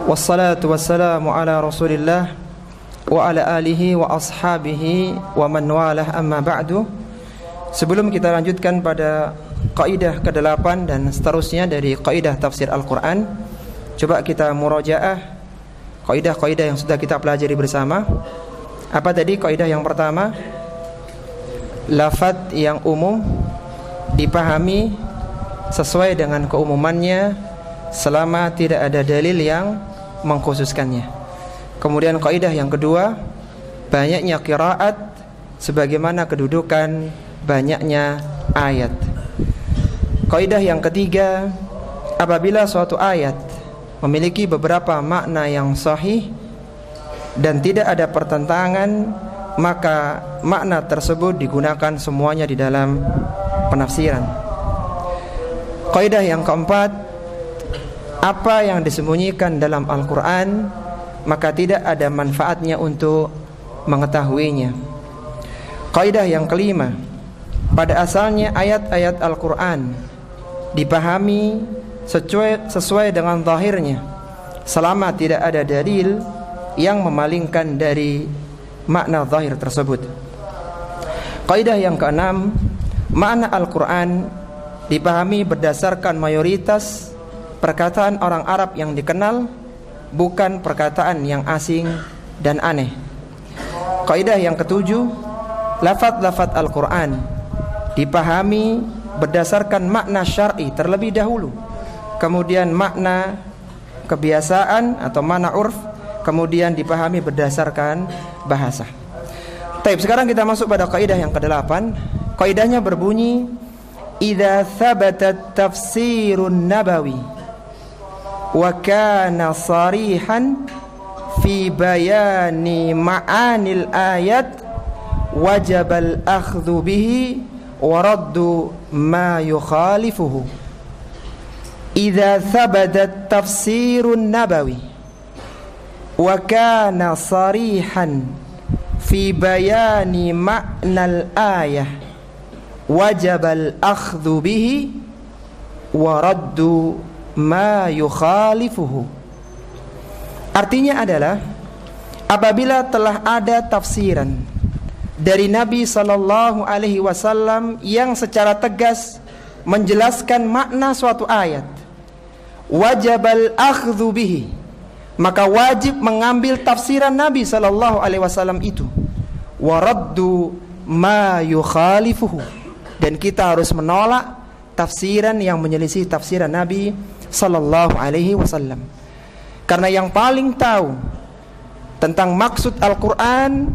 wassalatu wassalamu ala Rasulillah wa ala alihi wa ashabihi wa man walah, amma ba'du. Sebelum kita lanjutkan pada kaidah ke-8 dan seterusnya dari kaidah tafsir Al-Qur'an, coba kita murajaah kaidah-kaidah yang sudah kita pelajari bersama. Apa tadi kaidah yang pertama? Lafadz yang umum dipahami sesuai dengan keumumannya selama tidak ada dalil yang mengkhususkannya. Kemudian kaidah yang kedua, banyaknya qiraat sebagaimana kedudukan banyaknya ayat. Kaidah yang ketiga, apabila suatu ayat memiliki beberapa makna yang sahih dan tidak ada pertentangan, maka makna tersebut digunakan semuanya di dalam penafsiran. Kaidah yang keempat, apa yang disembunyikan dalam Al-Quran maka tidak ada manfaatnya untuk mengetahuinya. Kaidah yang kelima, pada asalnya ayat-ayat Al-Quran dipahami sesuai dengan zahirnya selama tidak ada dalil yang memalingkan dari makna zahir tersebut. Kaidah yang keenam, makna Al-Quran dipahami berdasarkan mayoritas perkataan orang Arab yang dikenal, bukan perkataan yang asing dan aneh. Kaidah yang ketujuh, lafadz-lafadz Al-Quran dipahami berdasarkan makna syar'i terlebih dahulu, kemudian makna kebiasaan atau makna urf, kemudian dipahami berdasarkan bahasa. Baik, sekarang kita masuk pada kaidah yang ke-8. Kaidahnya berbunyi, idza thabatat tafsirun nabawi wa kana sarihan fi bayani ma'anil ayat wajabal akhdhu bihi wa raddu ma yukhalifuhu. Idza thabatat tafsirun nabawi wa kana sarihan fi bayani ma'nal ayah wajabal akhdhu bihi wa raddu ma yukhalifuhu. Artinya adalah, apabila telah ada tafsiran dari Nabi sallallahu alaihi wasallam yang secara tegas menjelaskan makna suatu ayat, wajabal akhdhu bihi, maka wajib mengambil tafsiran Nabi sallallahu alaihi wasallam itu, wa raddu ma yukhalifuhu, dan kita harus menolak tafsiran yang menyelisih tafsiran Nabi sallallahu alaihi wasallam. Karena yang paling tahu tentang maksud Al-Quran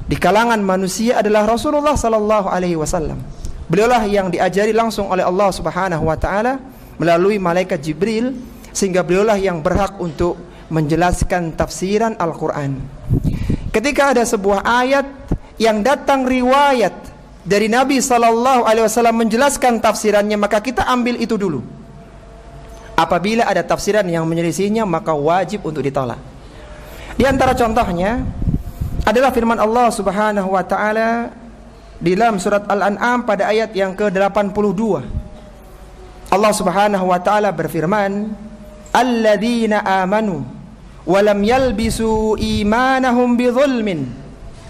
di kalangan manusia adalah Rasulullah sallallahu alaihi wasallam. Beliaulah yang diajari langsung oleh Allah Subhanahu wa taala melalui malaikat Jibril, sehingga beliaulah yang berhak untuk menjelaskan tafsiran Al-Quran. Ketika ada sebuah ayat yang datang riwayat dari Nabi sallallahu alaihi wasallam menjelaskan tafsirannya, maka kita ambil itu dulu. Apabila ada tafsiran yang menyelisihinya, maka wajib untuk ditolak. Di antara contohnya adalah firman Allah Subhanahu wa taala di dalam surat Al-An'am pada ayat yang ke-82. Allah Subhanahu wa taala berfirman, alladzina amanu wa lam yalbisu imanahum bidzulmin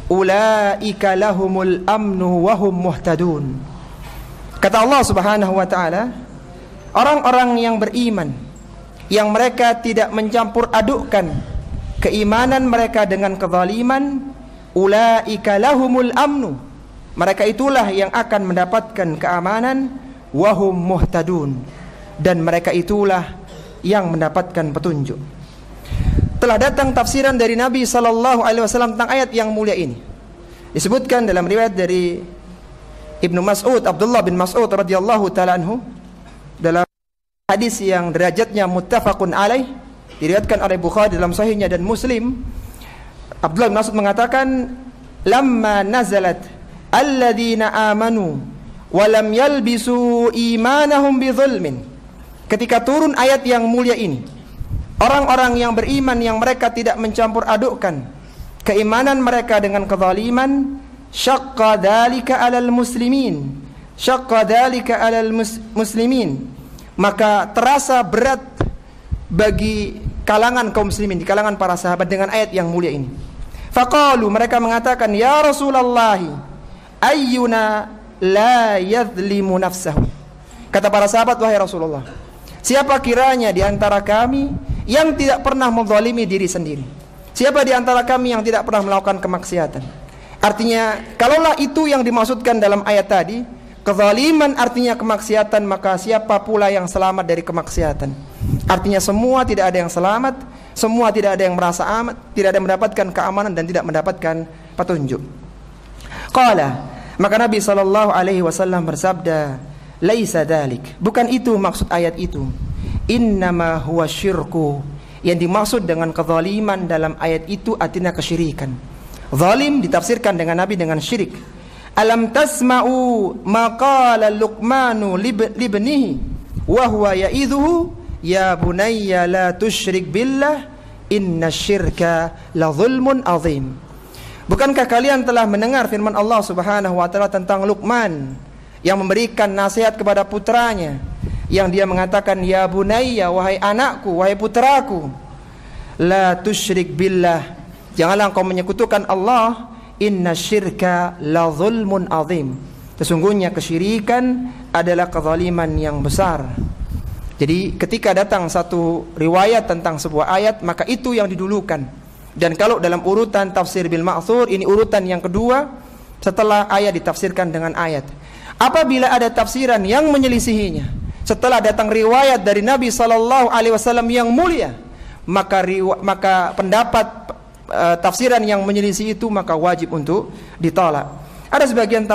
ulaika lahumul amnu wa hum muhtadun. Kata Allah Subhanahu wa taala, orang-orang yang beriman yang mereka tidak mencampur adukkan keimanan mereka dengan kezaliman, ulaika lahumul amnu, mereka itulah yang akan mendapatkan keamanan, wahum muhtadun, dan mereka itulah yang mendapatkan petunjuk. Telah datang tafsiran dari Nabi sallallahu alaihi wasallam tentang ayat yang mulia ini. Disebutkan dalam riwayat dari Ibnu Mas'ud, Abdullah bin Mas'ud radhiyallahu taala anhu, dalam hadis yang derajatnya muttafaqun alaih, diriwayatkan oleh Bukhari dalam sahihnya dan Muslim. Abdullah bin Mas'ud mengatakan, lamma nazalat alladzina amanu wa lam yalbisu imanahum bidzulmin. Ketika turun ayat yang mulia ini, orang-orang yang beriman yang mereka tidak mencampur adukkan keimanan mereka dengan kezaliman, syaqqa dzalika 'alal muslimin. Syaqqa dzalika 'alal muslimin. Maka terasa berat bagi kalangan kaum muslimin, di kalangan para sahabat dengan ayat yang mulia ini. Faqalu, mereka mengatakan, ya Rasulullah, ayyuna la yadhlimu nafsahu. Kata para sahabat, wahai Rasulullah, siapa kiranya di antara kami yang tidak pernah menzalimi diri sendiri? Siapa di antara kami yang tidak pernah melakukan kemaksiatan? Artinya, kalaulah itu yang dimaksudkan dalam ayat tadi, kezaliman artinya kemaksiatan, maka siapa pula yang selamat dari kemaksiatan? Artinya semua tidak ada yang selamat, semua tidak ada yang merasa aman, tidak ada yang mendapatkan keamanan dan tidak mendapatkan petunjuk. Qala, maka Nabi SAW bersabda, laisa dzalik, bukan itu maksud ayat itu. Innama huwa syirku, yang dimaksud dengan kezaliman dalam ayat itu artinya kesyirikan. Zalim ditafsirkan dengan Nabi dengan syirik. Alam tasma'u maqala Luqmanu libnihi wa huwa ya'idhuhu ya bunayya la tusyrik billah inna syirka la zulmun azim. Bukankah kalian telah mendengar firman Allah Subhanahu wa taala tentang Luqman yang memberikan nasihat kepada putranya, yang dia mengatakan, ya bunayya, wahai anakku, wahai putraku, la tusyrik billah, janganlah engkau menyekutukan Allah, inna syirka la zulmun azim, sesungguhnya kesyirikan adalah kezaliman yang besar. Jadi ketika datang satu riwayat tentang sebuah ayat, maka itu yang didulukan. Dan kalau dalam urutan tafsir bil ma'thur, ini urutan yang kedua setelah ayat ditafsirkan dengan ayat. Apabila ada tafsiran yang menyelisihinya setelah datang riwayat dari Nabi SAW yang mulia, maka pendapat tafsiran yang menyelisih itu maka wajib untuk ditolak. Ada sebagian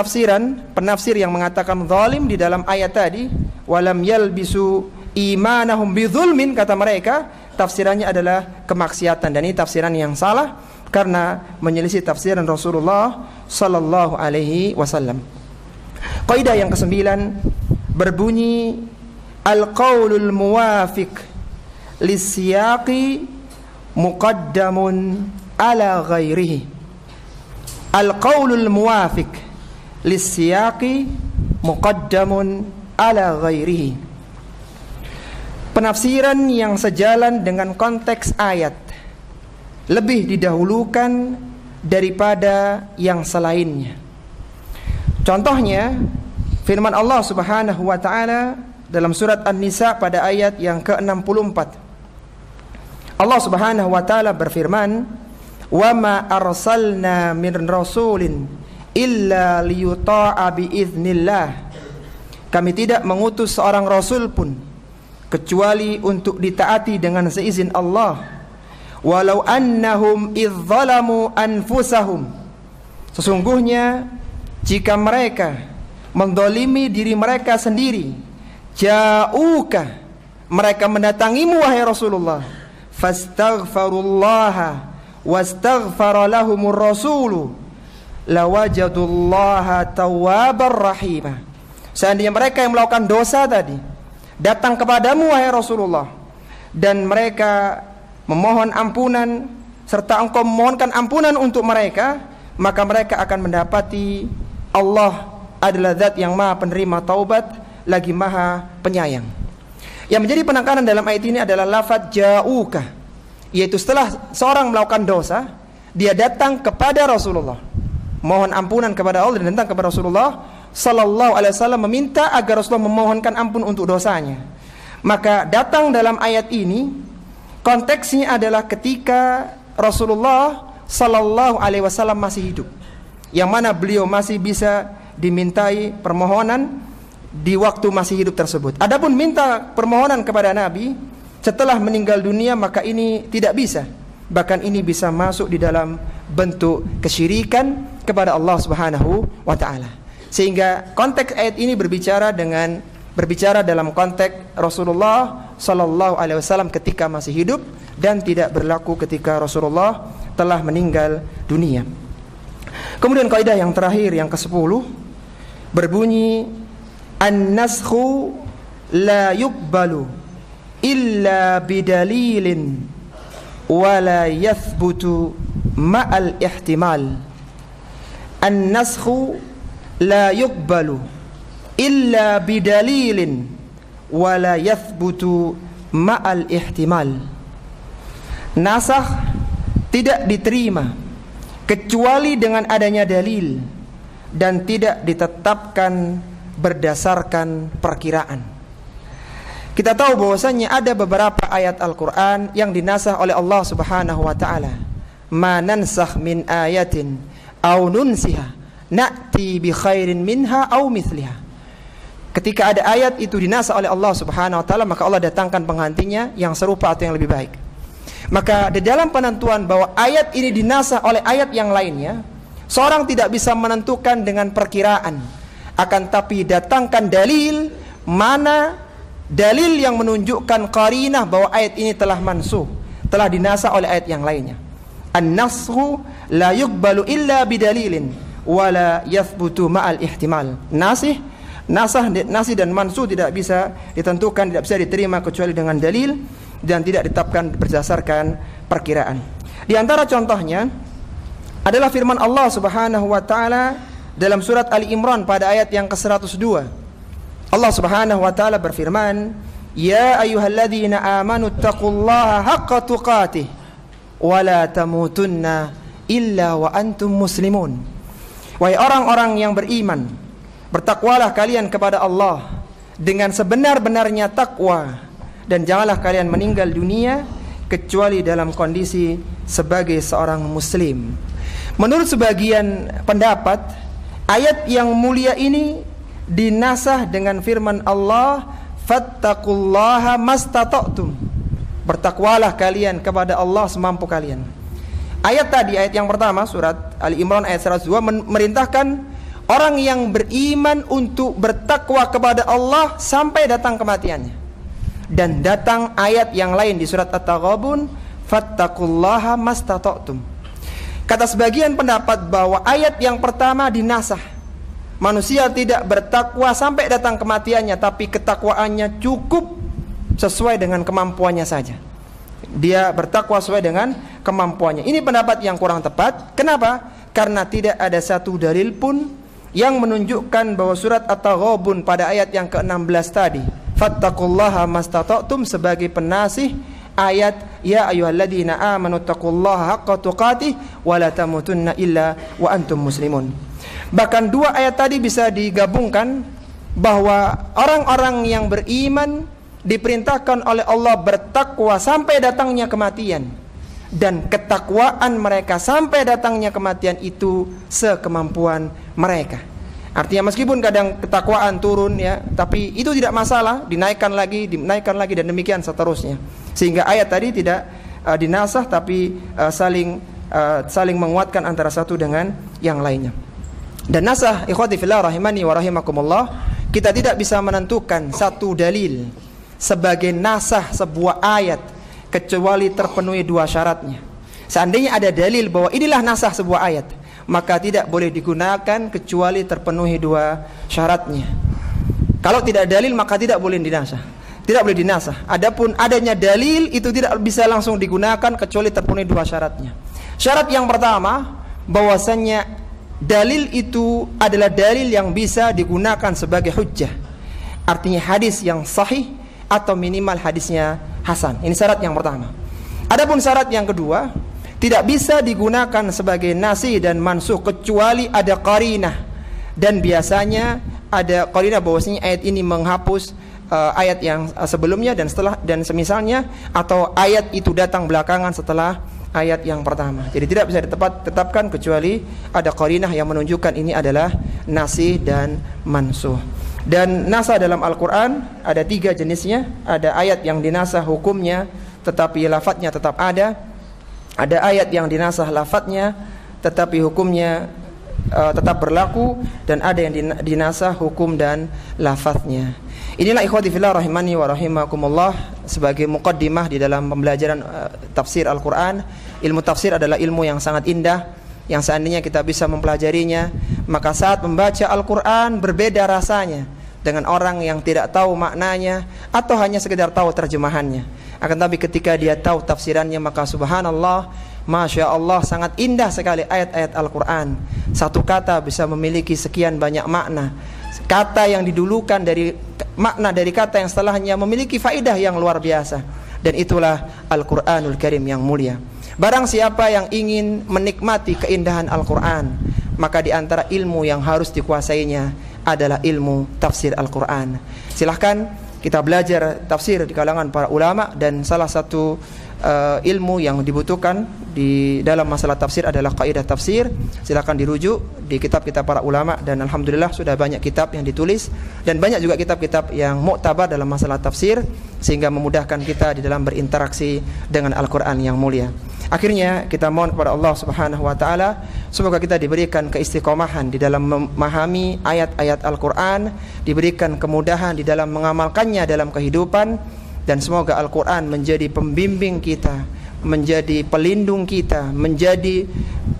penafsir yang mengatakan zalim di dalam ayat tadi, walam yalbisu imanahum bidzulmin, kata mereka tafsirannya adalah kemaksiatan, dan ini tafsiran yang salah karena menyelisih tafsiran Rasulullah sallallahu alaihi wasallam. Kaidah yang kesembilan berbunyi al-qaulul muwafiq lisyaqi muqaddamun ala ghairihi. Al-qaulul muwafiq lisyaqi muqaddamun ala ghairihi. Penafsiran yang sejalan dengan konteks ayat lebih didahulukan daripada yang selainnya. Contohnya firman Allah Subhanahu wa taala dalam surat An-Nisa pada ayat yang ke-64. Allah Subhanahu wa taala berfirman, "Wa ma arsalna min rasulin illa liyuta'a bi idznillah." Kami tidak mengutus seorang rasul pun kecuali untuk ditaati dengan seizin Allah. Walau annahum idzalamu anfusahum, sesungguhnya jika mereka mendolimi diri mereka sendiri, ja'uka, mereka mendatangimu wahai Rasulullah, fastaghfarullaha wastaghfara lahumur rasulu lawajadullaha tawwabar rahimah. Seandainya mereka yang melakukan dosa tadi datang kepadamu wahai Rasulullah, dan mereka memohon ampunan serta engkau memohonkan ampunan untuk mereka, maka mereka akan mendapati Allah adalah zat yang maha penerima taubat lagi maha penyayang. Yang menjadi penekanan dalam ayat ini adalah lafaz ja'uka, yaitu setelah seorang melakukan dosa, dia datang kepada Rasulullah, mohon ampunan kepada Allah dan datang kepada Rasulullah sallallahu alaihi wasallam meminta agar Rasulullah memohonkan ampun untuk dosanya. Maka datang dalam ayat ini konteksnya adalah ketika Rasulullah sallallahu alaihi wasallam masih hidup, yang mana beliau masih bisa dimintai permohonan di waktu masih hidup tersebut. Adapun minta permohonan kepada Nabi setelah meninggal dunia, maka ini tidak bisa. Bahkan ini bisa masuk di dalam bentuk kesyirikan kepada Allah Subhanahu wa taala. Sehingga konteks ayat ini berbicara dalam konteks Rasulullah sallallahu alaihi wasallam ketika masih hidup, dan tidak berlaku ketika Rasulullah telah meninggal dunia. Kemudian kaidah yang terakhir yang ke-10 berbunyi an-naskhu la yuqbalu illa bidalilin wa la yathbutu ma'al ihtimal. An-naskhu la yuqbalu illa bidalilin wa la yathbutu ma'al ihtimal. Nasakh tidak diterima kecuali dengan adanya dalil dan tidak ditetapkan berdasarkan perkiraan. Kita tahu bahwasanya ada beberapa ayat Al-Qur'an yang dinasakh oleh Allah Subhanahu wa taala. Ma nansakh min ayatin aw nunsiha na'ti bi khairin minha aw mithliha. Ketika ada ayat itu dinasakh oleh Allah Subhanahu wa taala, maka Allah datangkan penggantinya yang serupa atau yang lebih baik. Maka di dalam penentuan bahwa ayat ini dinasakh oleh ayat yang lainnya, seorang tidak bisa menentukan dengan perkiraan, akan tapi datangkan dalil, mana dalil yang menunjukkan qarinah bahwa ayat ini telah mansukh, telah dinasakh oleh ayat yang lainnya. An-naskhu la yuqbalu illa bidalilin wa la yathbutu ma'al ihtimal. Nasakh dan mansukh tidak bisa ditentukan, tidak bisa diterima kecuali dengan dalil dan tidak ditetapkan berdasarkan perkiraan. Di antara contohnya adalah firman Allah Subhanahu wa taala dalam surat Ali Imran pada ayat yang ke-102. Allah Subhanahu wa taala berfirman, "Ya ayyuhalladzina amanu taqullaha haqqa tuqatih wa la tamutunna illa wa antum muslimun." Wahai orang-orang yang beriman, bertakwalah kalian kepada Allah dengan sebenar-benarnya takwa, dan janganlah kalian meninggal dunia kecuali dalam kondisi sebagai seorang muslim. Menurut sebagian pendapat, ayat yang mulia ini dinasakh dengan firman Allah, fattaqullaha mastata'tum. Bertakwalah kalian kepada Allah semampu kalian. Ayat tadi, ayat yang pertama surat Ali Imran ayat 102 memerintahkan orang yang beriman untuk bertakwa kepada Allah sampai datang kematiannya. Dan datang ayat yang lain di surat At-Taghabun, fattaqullaha mastata'tum. Kata sebagian pendapat bahwa ayat yang pertama dinasakh. Manusia tidak bertakwa sampai datang kematiannya, tapi ketakwaannya cukup sesuai dengan kemampuannya saja. Dia bertakwa sesuai dengan kemampuannya. Ini pendapat yang kurang tepat. Kenapa? Karena tidak ada satu dalil pun yang menunjukkan bahwa surat At-Taghabun pada ayat yang ke-16 tadi, fattaqullaha mastata'tum, sebagai penasih ayat ya ayyuhalladzina amanu taqullaha haqqa tuqatih wa la tamutunna illa wa antum muslimun. Bahkan dua ayat tadi bisa digabungkan bahwa orang-orang yang beriman diperintahkan oleh Allah bertakwa sampai datangnya kematian, dan ketakwaan mereka sampai datangnya kematian itu sekemampuan mereka. Artinya meskipun kadang ketakwaan turun ya, tapi itu tidak masalah, dinaikkan lagi dan demikian seterusnya. Sehingga ayat tadi tidak dinasakh, tapi saling menguatkan antara satu dengan yang lainnya. Dan nasakh, ikhwati fillah rahimani wa rahimakumullah, kita tidak bisa menentukan satu dalil sebagai nasakh sebuah ayat kecuali terpenuhi dua syaratnya. Seandainya ada dalil bahwa inilah nasakh sebuah ayat, maka tidak boleh digunakan kecuali terpenuhi dua syaratnya. Kalau tidak dalil maka tidak boleh dinasakh. Tidak boleh dinasakh. Adapun adanya dalil itu tidak bisa langsung digunakan kecuali terpenuhi dua syaratnya. Syarat yang pertama, bahwasannya dalil itu adalah dalil yang bisa digunakan sebagai hujjah. Artinya hadis yang sahih atau minimal hadisnya hasan. Ini syarat yang pertama. Adapun syarat yang kedua, tidak bisa digunakan sebagai nasih dan mansukh kecuali ada qarinah. Dan biasanya ada qarinah bahwasanya ayat ini menghapus ayat yang sebelumnya dan setelah dan semisalnya, atau ayat itu datang belakangan setelah ayat yang pertama. Jadi tidak bisa ditetapkan kecuali ada qarinah yang menunjukkan ini adalah nasih dan mansukh. Dan nasakh dalam Al-Quran ada tiga jenisnya. Ada ayat yang dinasakh hukumnya tetapi lafadznya tetap ada. Ada ayat yang dinasakh lafadznya tetapi hukumnya tetap berlaku. Dan ada yang dinasakh hukum dan lafadznya. Inilah ikhwati fillah rahimani wa rahimakumullah sebagai muqaddimah di dalam pembelajaran tafsir Al-Quran. Ilmu tafsir adalah ilmu yang sangat indah, yang seandainya kita bisa mempelajarinya, maka saat membaca Al-Quran berbeda rasanya dengan orang yang tidak tahu maknanya atau hanya sekedar tahu terjemahannya. Akan tapi ketika dia tahu tafsirannya, maka subhanallah, masya Allah, sangat indah sekali ayat-ayat Al-Quran. Satu kata bisa memiliki sekian banyak makna. Kata yang didulukan dari makna dari kata yang setelahnya memiliki faedah yang luar biasa. Dan itulah Al-Quranul Karim yang mulia. Barang siapa yang ingin menikmati keindahan Al-Quran, maka di antara ilmu yang harus dikuasainya adalah ilmu tafsir Al-Quran. Silahkan kita belajar tafsir di kalangan para ulama, dan salah satu ilmu yang dibutuhkan di dalam masalah tafsir adalah kaidah tafsir. Silakan dirujuk di kitab-kitab para ulama, dan alhamdulillah sudah banyak kitab yang ditulis dan banyak juga kitab-kitab yang muktabar dalam masalah tafsir, sehingga memudahkan kita di dalam berinteraksi dengan Al-Quran yang mulia. Akhirnya kita mohon kepada Allah Subhanahu wa taala semoga kita diberikan keistiqomahan di dalam memahami ayat-ayat Al-Quran, diberikan kemudahan di dalam mengamalkannya dalam kehidupan, dan semoga Al-Quran menjadi pembimbing kita, menjadi pelindung kita, menjadi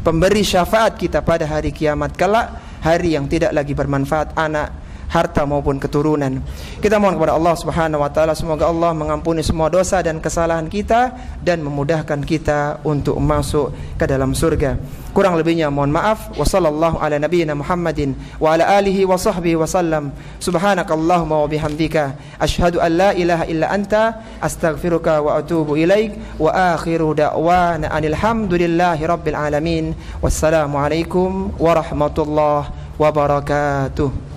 pemberi syafaat kita pada hari kiamat kelak, hari yang tidak lagi bermanfaat anak, harta maupun keturunan. Kita mohon kepada Allah Subhanahu wa taala semoga Allah mengampuni semua dosa dan kesalahan kita dan memudahkan kita untuk masuk ke dalam surga. Kurang lebihnya mohon maaf. Wassallallahu ala nabiyyina Muhammadin wa ala alihi wa sahbihi wasallam. Subhanakallahumma wa bihamdika asyhadu an la ilaha illa anta astaghfiruka wa atubu ilaik. Wa akhiru da'wana anil hamdulillahi rabbil alamin. Wassalamu alaikum warahmatullahi wabarakatuh.